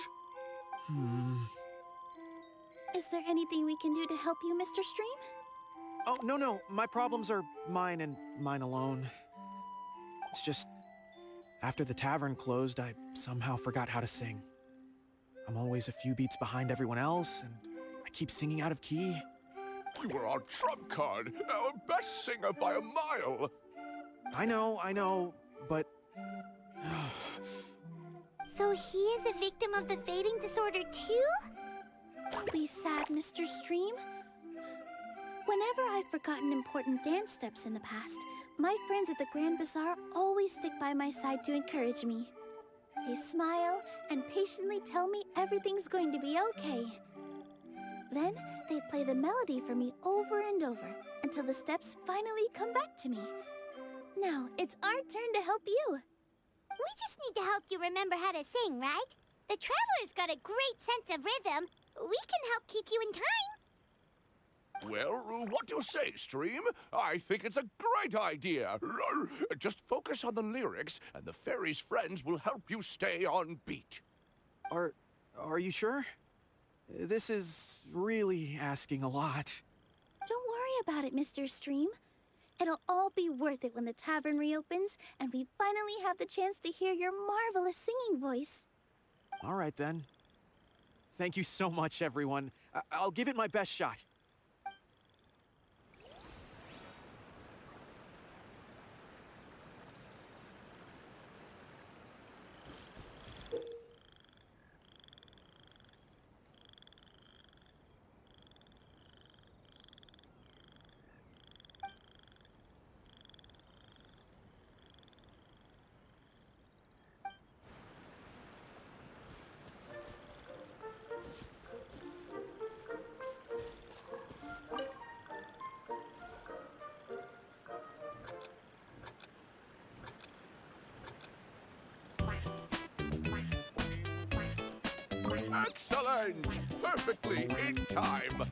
Is there anything we can do to help you, Mr. Stream? Oh, no. My problems are mine and mine alone. It's just, after the tavern closed, I somehow forgot how to sing. I'm always a few beats behind everyone else, and I keep singing out of key. You were our trump card, our best singer by a mile. I know, but... So he is a victim of the fading disorder too? Don't be sad, Mr. Stream. Whenever I've forgotten important dance steps in the past, my friends at the Grand Bazaar always stick by my side to encourage me. They smile and patiently tell me everything's going to be okay. Then they play the melody for me over and over until the steps finally come back to me. Now it's our turn to help you. We just need to help you remember how to sing, right? The Traveler's got a great sense of rhythm. We can help keep you in time. Well, what do you say, Stream? I think it's a great idea. Just focus on the lyrics, and the fairy's friends will help you stay on beat. Are you sure? This is really asking a lot. Don't worry about it, Mr. Stream. It'll all be worth it when the tavern reopens and we finally have the chance to hear your marvelous singing voice. All right, then. Thank you so much, everyone. I'll give it my best shot. Excellent! Perfectly in time.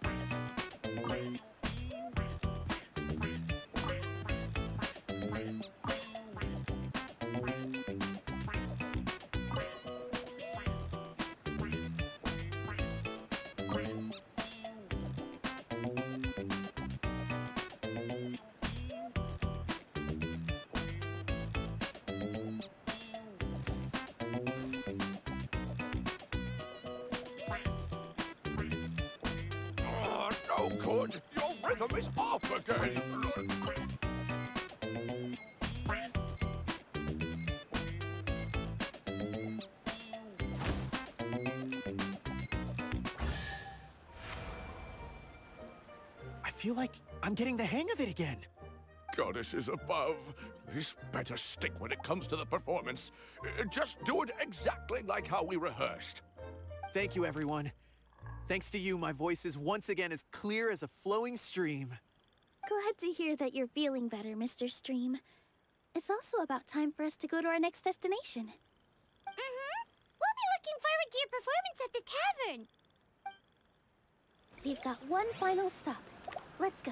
No good! Your rhythm is off again! I feel like I'm getting the hang of it again. Goddesses above, this better stick when it comes to the performance. Just do it exactly like how we rehearsed. Thank you, everyone. Thanks to you, my voice is once again as clear as a flowing stream. Glad to hear that you're feeling better, Mr. Stream. It's also about time for us to go to our next destination. We'll be looking forward to your performance at the tavern. We've got one final stop. Let's go.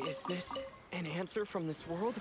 Is this an answer from this world?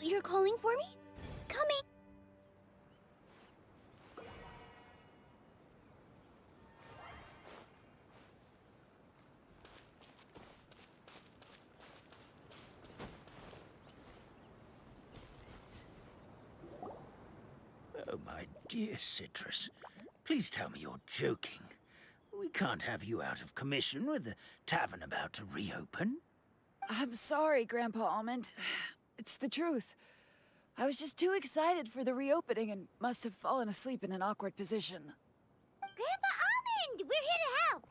You're calling for me? Coming! Oh, my dear Citrus. Please tell me you're joking. We can't have you out of commission with the tavern about to reopen. I'm sorry, Grandpa Almond. It's the truth. I was just too excited for the reopening and must have fallen asleep in an awkward position. Grandpa Almond, we're here to help.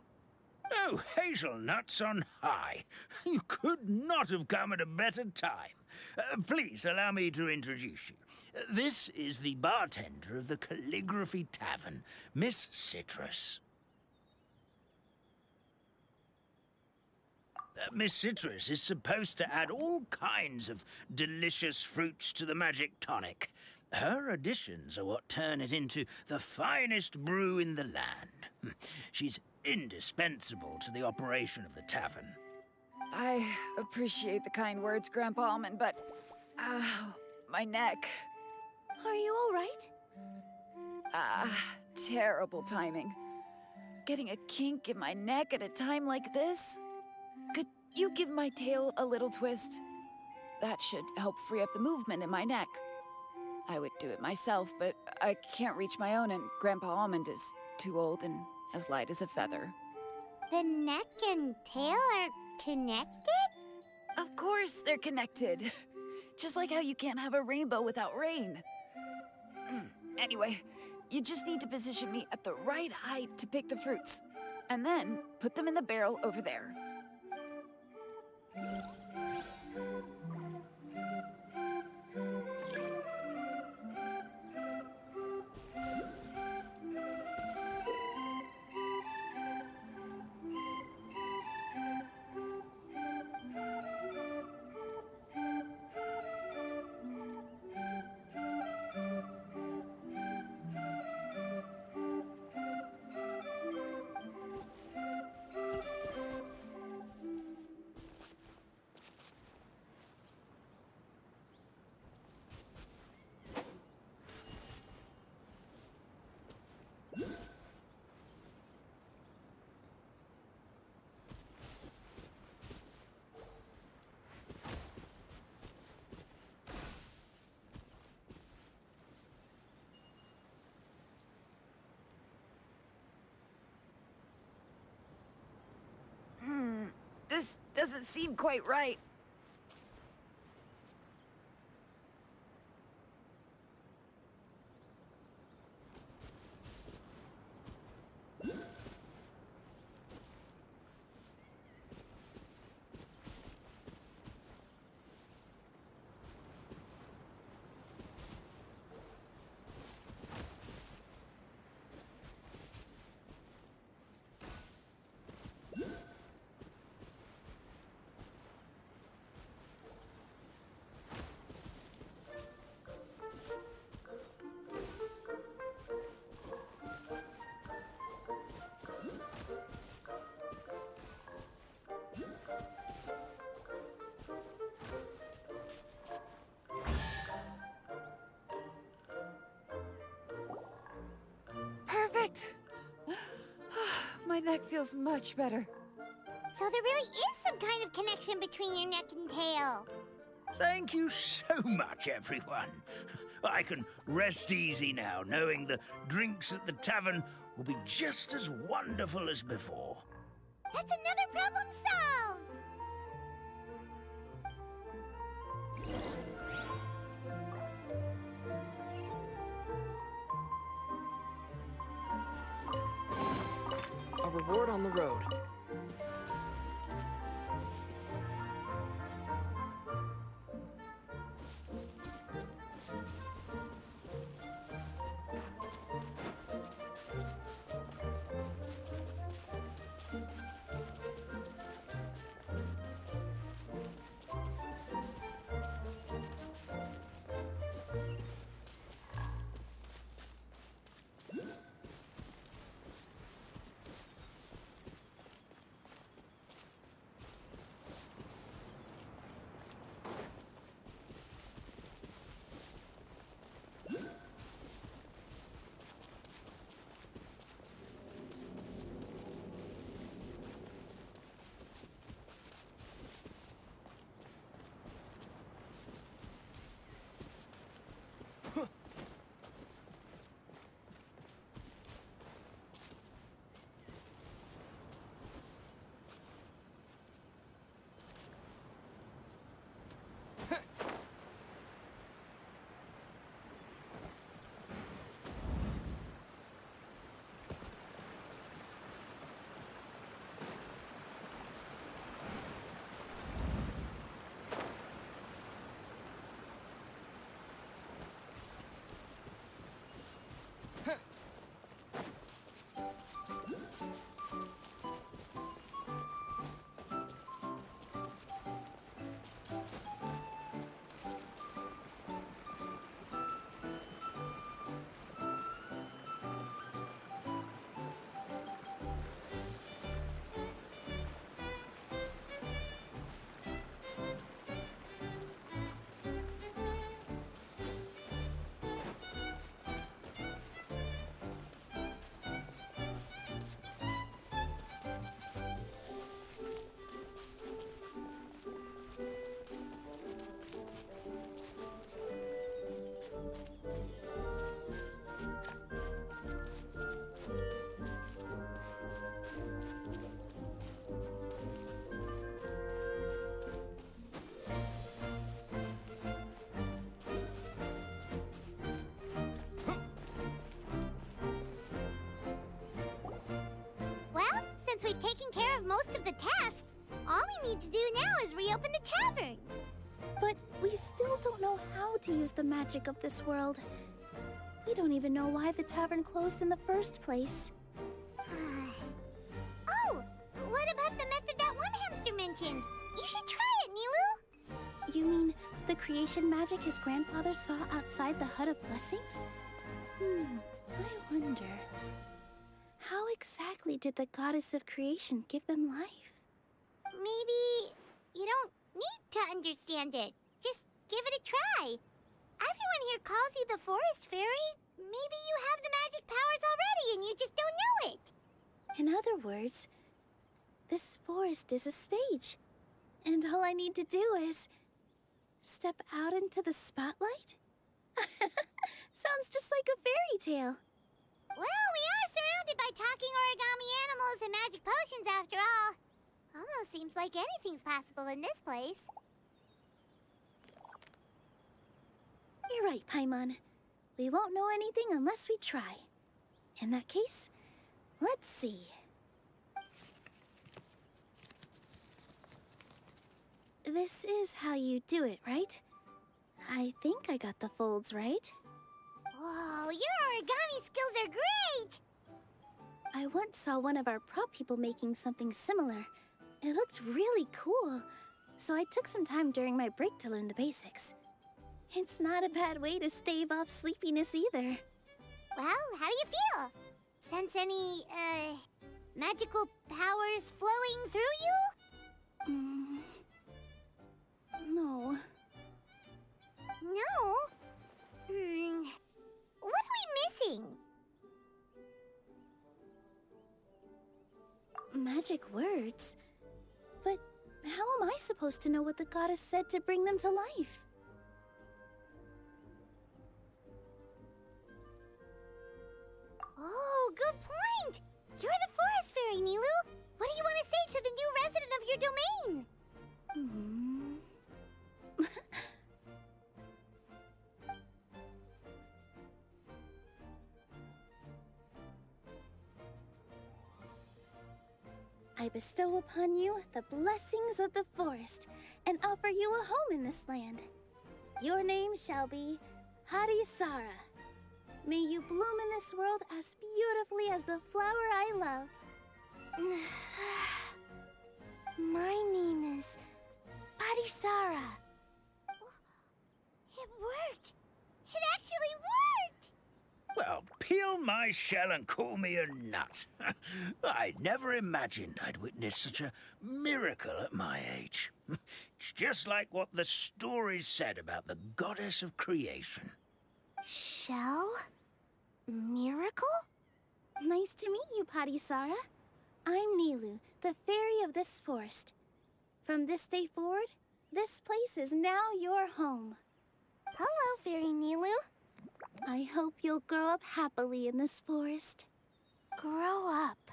Oh, hazelnuts on high. You could not have come at a better time. Please allow me to introduce you. This is the bartender of the Calligraphy Tavern, Miss Citrus. Miss Citrus is supposed to add all kinds of delicious fruits to the magic tonic. Her additions are what turn it into the finest brew in the land. She's indispensable to the operation of the tavern. I appreciate the kind words, Grandpa Almond, but... my neck. Are you all right? Terrible timing. Getting a kink in my neck at a time like this? Could you give my tail a little twist? That should help free up the movement in my neck. I would do it myself, but I can't reach my own, and Grandpa Almond is too old and as light as a feather. The neck and tail are connected? Of course they're connected. Just like how you can't have a rainbow without rain. Anyway, you just need to position me at the right height to pick the fruits, and then put them in the barrel over there. This doesn't seem quite right. Perfect! My neck feels much better. So there really is some kind of connection between your neck and tail. Thank you so much, everyone. I can rest easy now, knowing the drinks at the tavern will be just as wonderful as before. That's another problem solved! A reward on the road. since we've taken care of most of the tasks, all we need to do now is reopen the tavern. But we still don't know how to use the magic of this world. We don't even know why the tavern closed in the first place. Oh, what about the method that one hamster mentioned? You should try it, Nilou. You mean the creation magic his grandfather saw outside the Hut of Blessings? I wonder. How exactly did the goddess of creation give them life? Maybe you don't need to understand it. Just give it a try. Everyone here calls you the Forest Fairy. Maybe you have the magic powers already and you just don't know it. In other words, this forest is a stage. And all I need to do is step out into the spotlight? Sounds just like a fairy tale. Well, we are surrounded by talking origami animals and magic potions after all. Almost seems like anything's possible in this place. You're right, Paimon. We won't know anything unless we try. In that case, let's see. This is how you do it, right? I think I got the folds right. Whoa, your origami skills are great! I once saw one of our prop people making something similar. It looked really cool, so I took some time during my break to learn the basics. It's not a bad way to stave off sleepiness either. Well, how do you feel? Sense any, magical powers flowing through you? No. No? What are we missing? Magic words? But how am I supposed to know what the goddess said to bring them to life? Oh, good point! You're the Forest Fairy, Nilou! What do you want to say to the new resident of your domain? I bestow upon you the blessings of the forest and offer you a home in this land. Your name shall be Hadisara. May you bloom in this world as beautifully as the flower I love. My name is Hadisara. It worked! It actually worked! Well, peel my shell and call me a nut. I never imagined I'd witness such a miracle at my age. It's just like what the stories said about the goddess of creation. Shell? Miracle? Nice to meet you, Hadisara. I'm Nilou, the fairy of this forest. From this day forward, this place is now your home. Hello, Fairy Nilou. I hope you'll grow up happily in this forest. Grow up?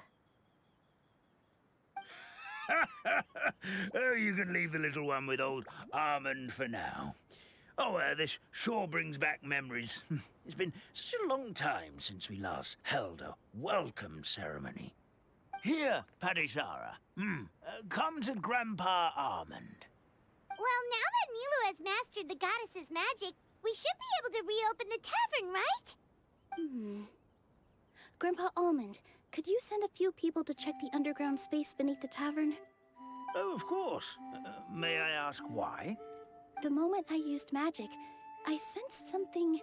Oh, you can leave the little one with old Almond for now. Oh, this sure brings back memories. It's been such a long time since we last held a welcome ceremony. Here, Hadisara. Come to Grandpa Almond. Well, now that Nilou has mastered the goddess's magic, we should be able to reopen the tavern, right? Grandpa Almond, could you send a few people to check the underground space beneath the tavern? Oh, of course. May I ask why? The moment I used magic, I sensed something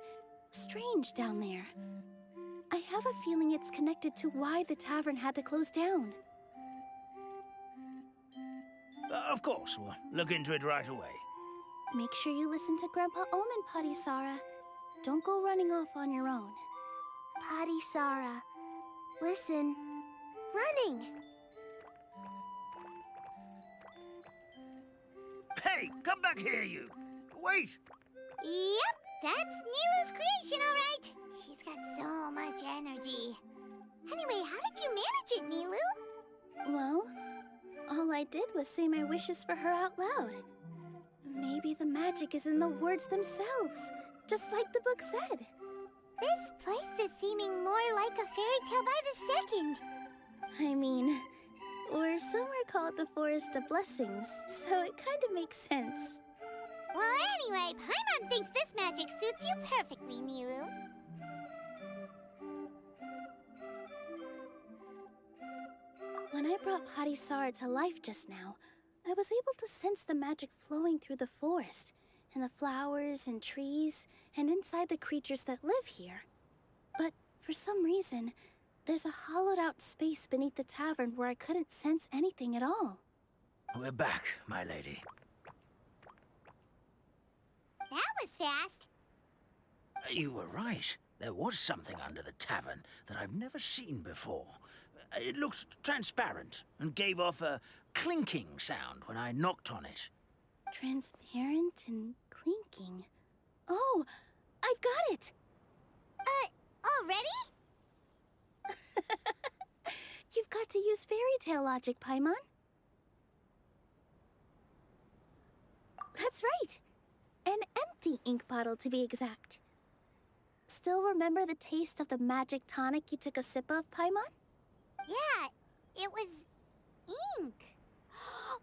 strange down there. I have a feeling it's connected to why the tavern had to close down. Of course, we'll look into it right away. Make sure you listen to Grandpa Almond, Hadisara. Don't go running off on your own. Hadisara, listen. Running! Hey, come back here, you! Wait! Yep, that's Nilou's creation, all right. She's got so much energy. Anyway, how did you manage it, Nilou? Well, all I did was say my wishes for her out loud. Maybe the magic is in the words themselves, just like the book said. This place is seeming more like a fairy tale by the second. I mean, Or somewhere called the Forest of Blessings, so it kind of makes sense. Well, anyway, Paimon thinks this magic suits you perfectly, Nilou. When I brought Hadisara to life just now, I was able to sense the magic flowing through the forest, and the flowers and trees, and inside the creatures that live here. But for some reason, there's a hollowed-out space beneath the tavern where I couldn't sense anything at all. We're back, my lady. That was fast. You were right. There was something under the tavern that I've never seen before. It looked transparent and gave off a clinking sound when I knocked on it. Transparent and clinking. Oh, I've got it! Already? You've got to use fairytale logic, Paimon. That's right. An empty ink bottle, to be exact. Still remember the taste of the magic tonic you took a sip of, Paimon? Yeah, it was ink. Oh,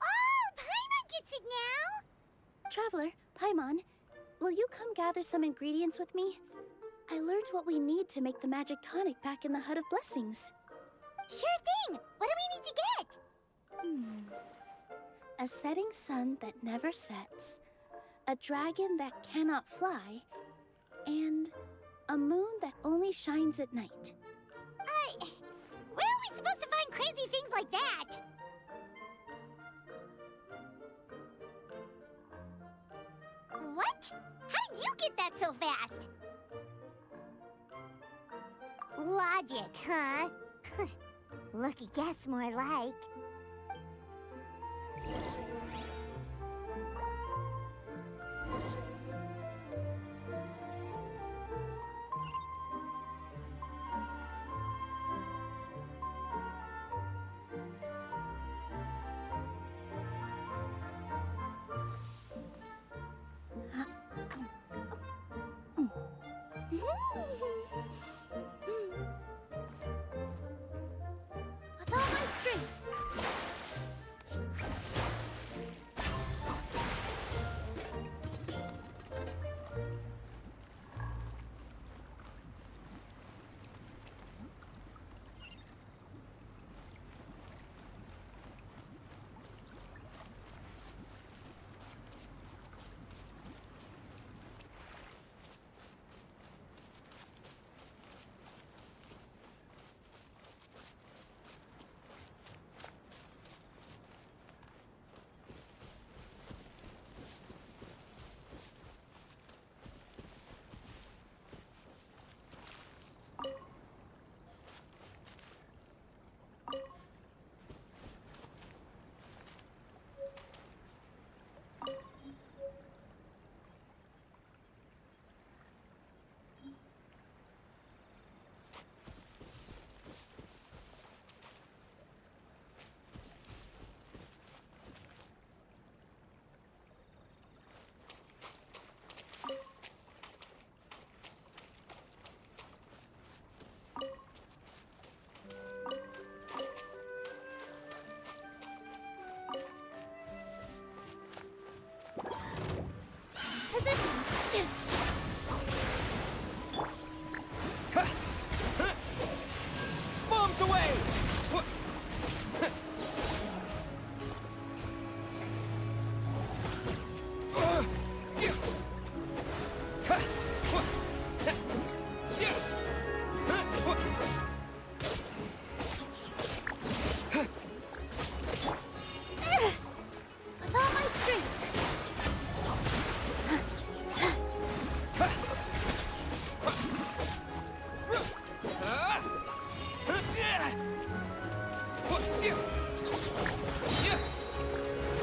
Paimon gets it now! Traveler, Paimon, will you come gather some ingredients with me? I learned what we need to make the magic tonic back in the Hut of Blessings. Sure thing! What do we need to get? A setting sun that never sets, a dragon that cannot fly, and a moon that only shines at night. Where are we supposed to find crazy things like that? What? How did you get that so fast? Logic, huh? Lucky guess, more like. With all my strength. Bombs away! With all my strength.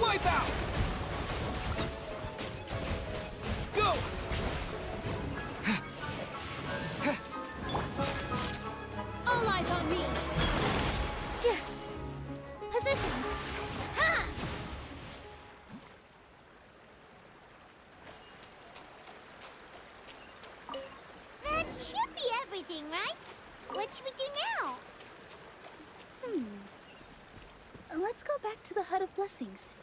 Wipe out! Go! All eyes on me. Yeah. Positions. Ha! That should be everything, right? What should we do now? Let's go back to the Hut of Blessings.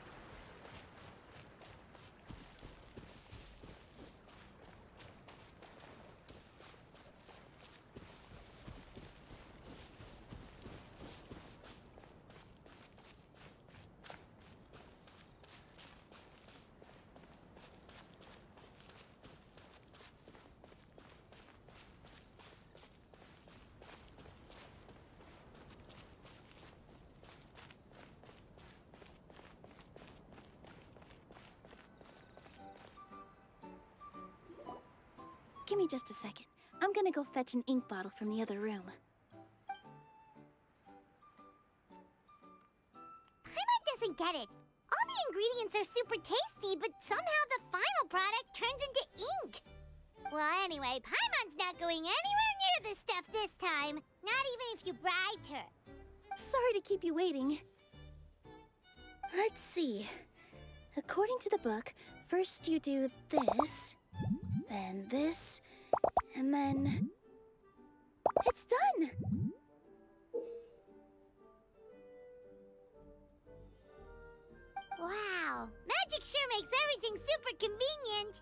Give me just a second. I'm gonna go fetch an ink bottle from the other room. Paimon doesn't get it. All the ingredients are super tasty, but somehow the final product turns into ink. Well, anyway, Paimon's not going anywhere near this stuff this time. Not even if you bribed her. Sorry to keep you waiting. Let's see. According to the book, first you do this, then this, and then... It's done! Wow, magic sure makes everything super convenient.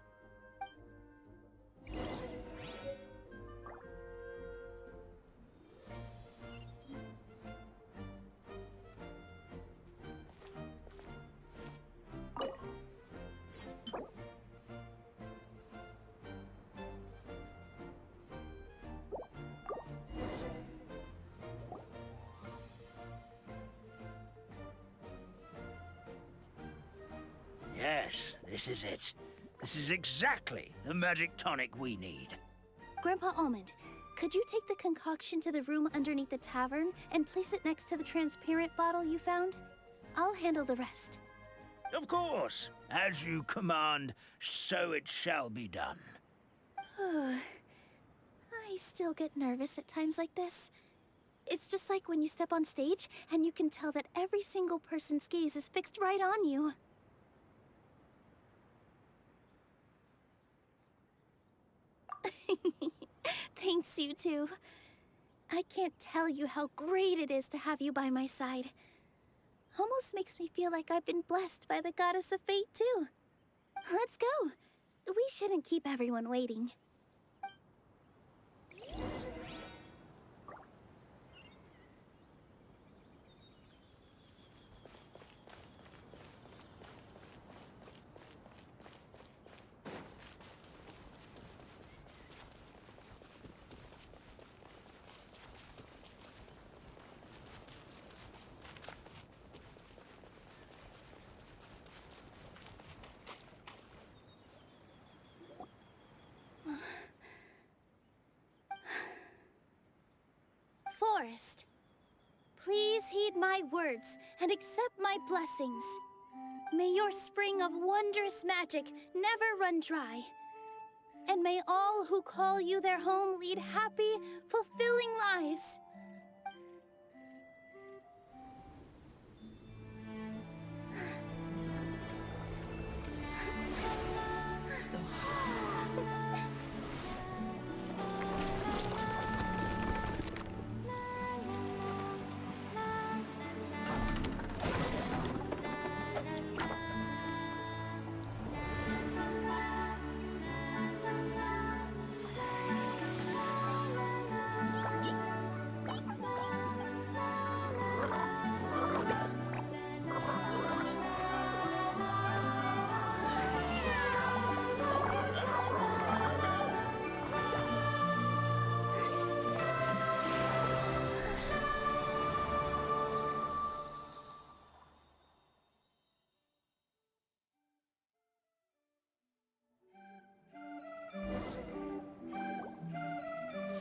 Yes, this is it. This is exactly the magic tonic we need. Grandpa Almond, could you take the concoction to the room underneath the tavern and place it next to the transparent bottle you found? I'll handle the rest. Of course. As you command, so it shall be done. I still get nervous at times like this. It's just like when you step on stage and you can tell that every single person's gaze is fixed right on you. Thanks, you two. I can't tell you how great it is to have you by my side. Almost makes me feel like I've been blessed by the goddess of fate, too. Let's go. We shouldn't keep everyone waiting. Forest, please heed my words and accept my blessings. May your spring of wondrous magic never run dry. And may all who call you their home lead happy, fulfilling lives.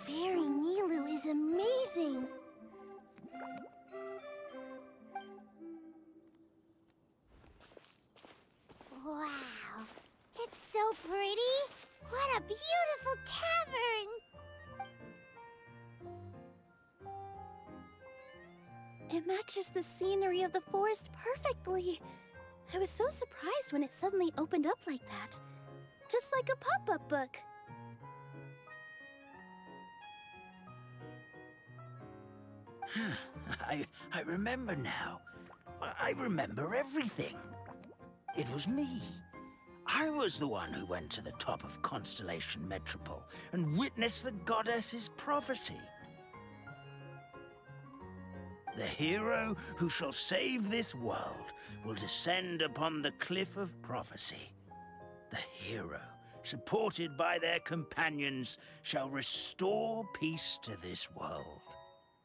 Fairy Nilou is amazing! Wow, it's so pretty. What a beautiful tavern! It matches the scenery of the forest perfectly. I was so surprised when it suddenly opened up like that. Just like a pop-up book. I remember now. I remember everything. It was me. I was the one who went to the top of Constellation Metropole and witnessed the goddess's prophecy. The hero who shall save this world will descend upon the cliff of prophecy. The hero, supported by their companions, shall restore peace to this world.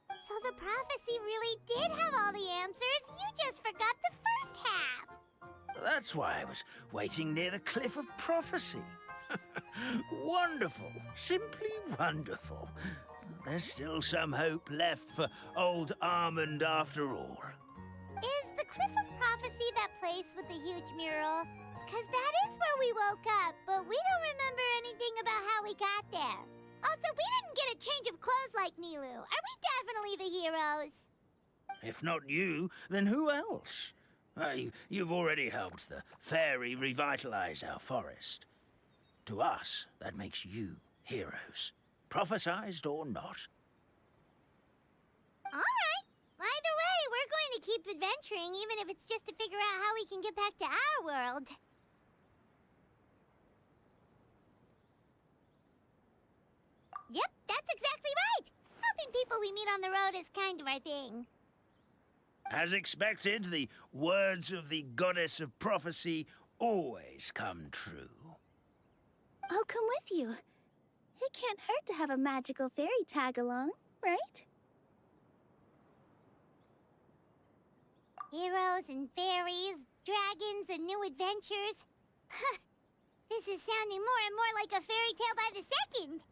So the prophecy really did have all the answers. You just forgot the first half. That's why I was waiting near the cliff of prophecy. Wonderful. Simply wonderful. There's still some hope left for old Armand after all. Is the Cliff of Prophecy that place with the huge mural? 'Cause that is where we woke up, but we don't remember anything about how we got there. Also, we didn't get a change of clothes like Nilou. Are we definitely the heroes? If not you, then who else? You've already helped the fairy revitalize our forest. To us, that makes you heroes. Prophesized or not. All right. Either way, we're going to keep adventuring, even if it's just to figure out how we can get back to our world. Yep, that's exactly right. Helping people we meet on the road is kind of our thing. As expected, the words of the goddess of prophecy always come true. I'll come with you. It can't hurt to have a magical fairy tag along, right? Heroes and fairies, dragons and new adventures. This is sounding more and more like a fairy tale by the second.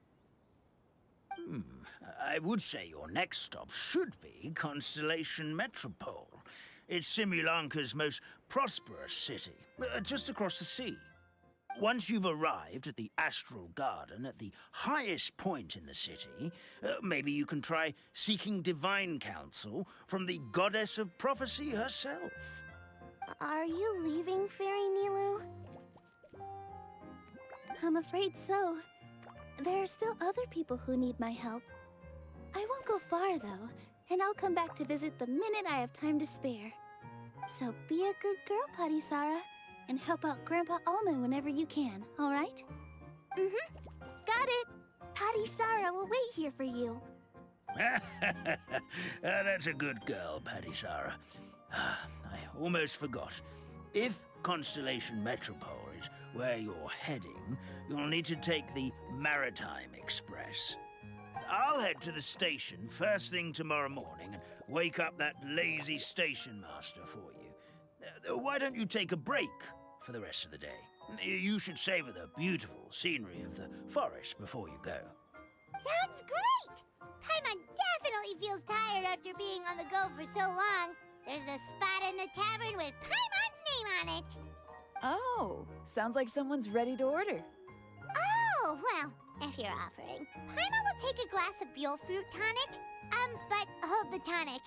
I would say your next stop should be Constellation Metropole. It's Simulanka's most prosperous city, just across the sea. Once you've arrived at the Astral Garden at the highest point in the city, maybe you can try seeking divine counsel from the goddess of prophecy herself. Are you leaving, Fairy Nilou? I'm afraid so. There are still other people who need my help. I won't go far, though, and I'll come back to visit the minute I have time to spare. So be a good girl, Patisara, and help out Grandpa Almond whenever you can, all right? Got it! Patisara will wait here for you. That's a good girl, Patisara. I almost forgot. If Constellation Metropole is where you're heading, you'll need to take the Maritime Express. I'll head to the station first thing tomorrow morning and wake up that lazy station master for you. Why don't you take a break for the rest of the day? You should savor the beautiful scenery of the forest before you go. Sounds great! Paimon definitely feels tired after being on the go for so long. There's a spot in the tavern with Paimon's name on it. Oh, sounds like someone's ready to order. Oh, well, if you're offering. Paimon will take a glass of Buell fruit tonic. But hold the tonic.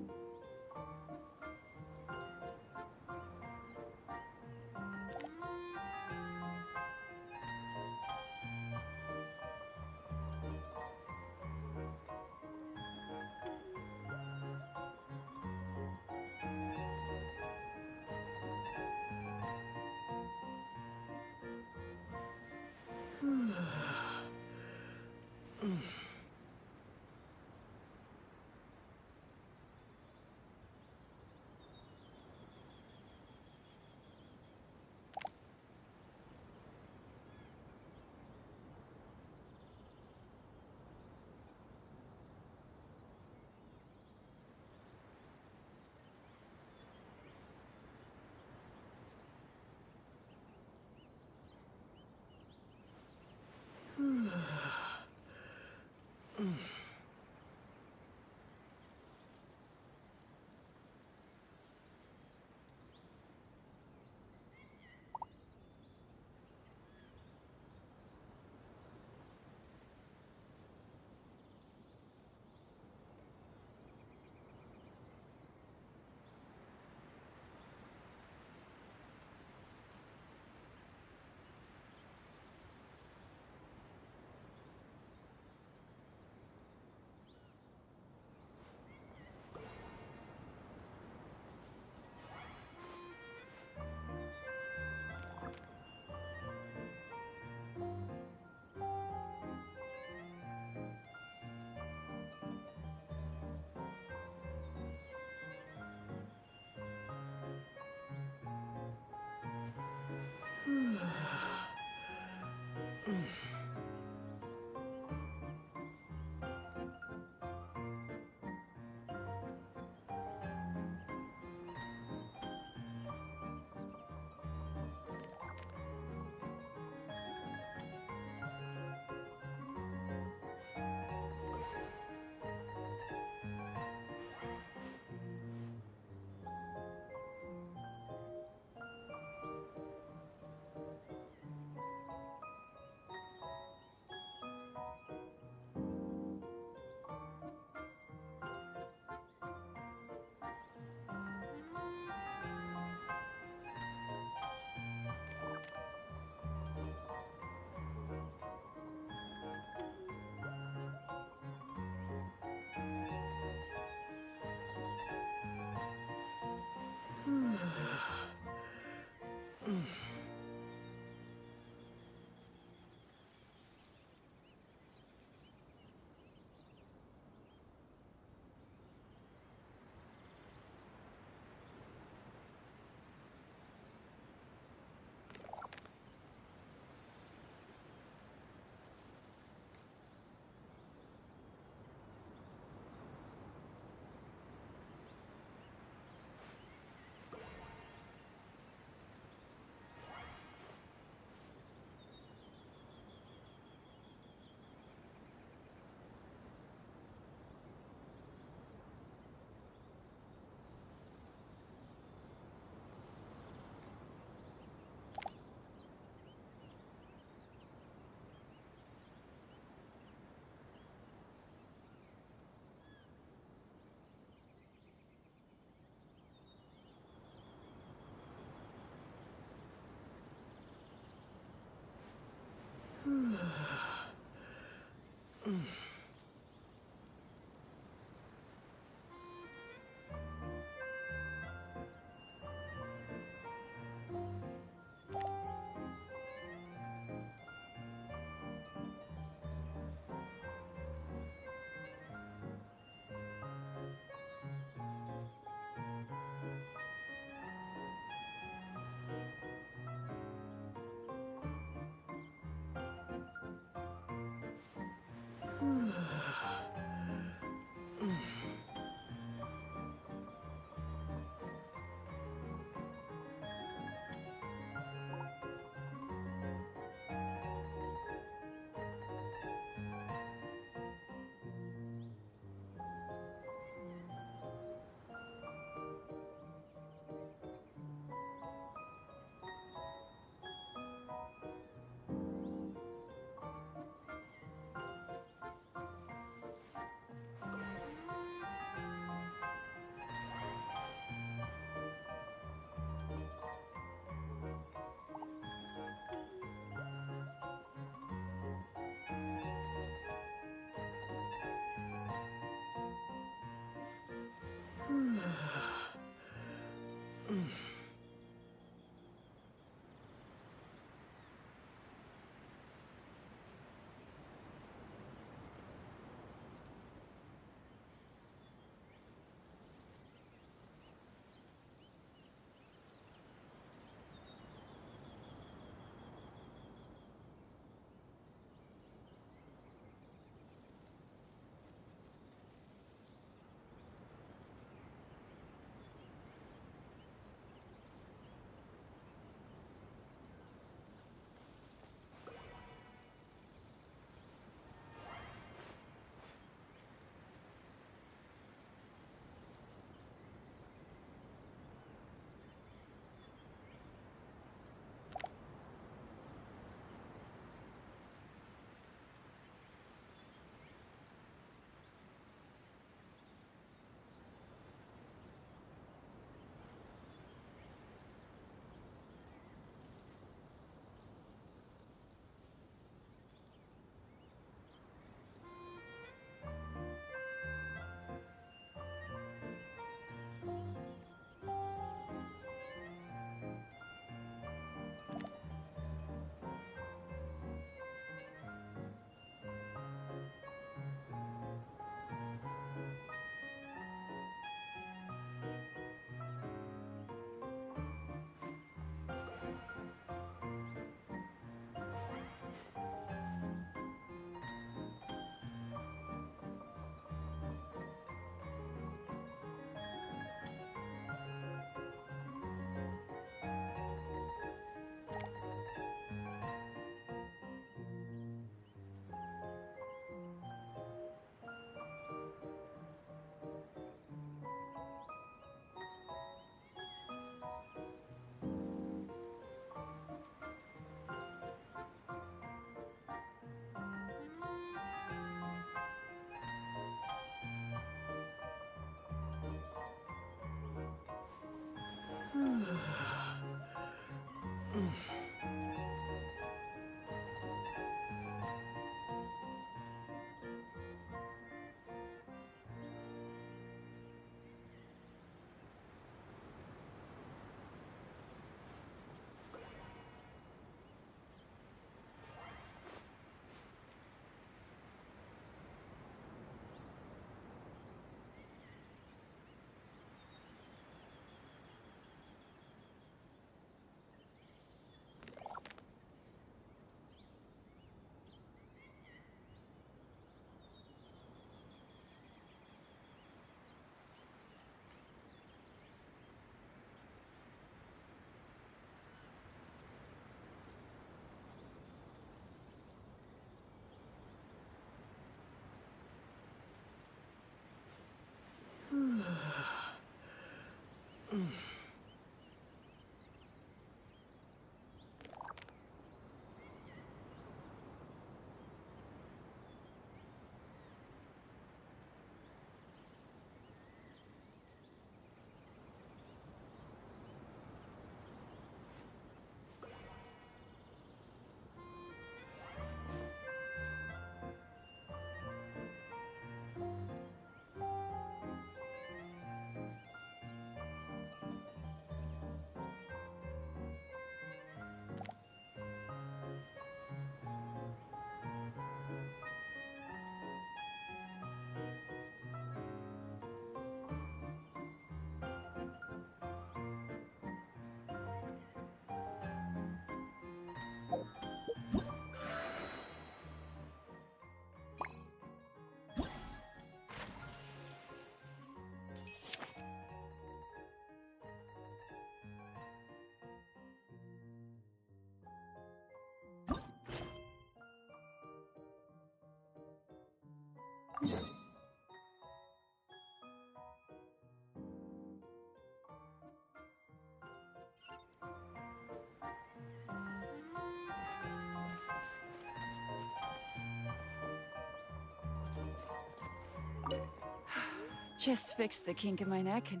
just fixed the kink in my neck, and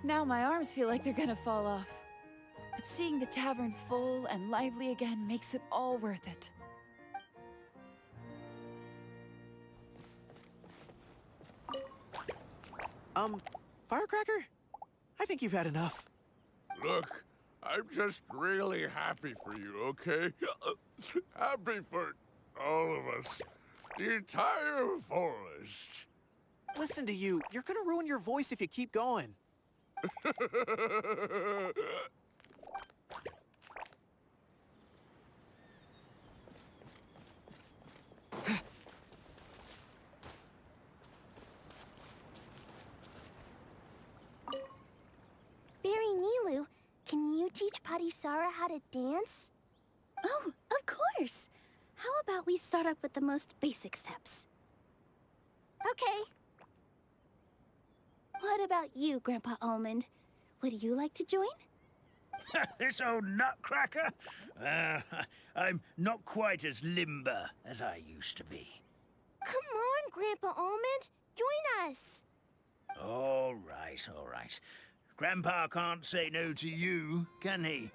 now my arms feel like they're gonna fall off. But seeing the tavern full and lively again makes it all worth it. Firecracker? I think you've had enough. Look, I'm just really happy for you, okay? Happy for all of us. The entire forest. Listen to you. You're gonna ruin your voice if you keep going. Fairy Nilou, can you teach Patisara how to dance? Oh, of course! How about we start up with the most basic steps? Okay. What about you, Grandpa Almond? Would you like to join? This old nutcracker? I'm not quite as limber as I used to be. Come on, Grandpa Almond. Join us. All right, all right. Grandpa can't say no to you, can he?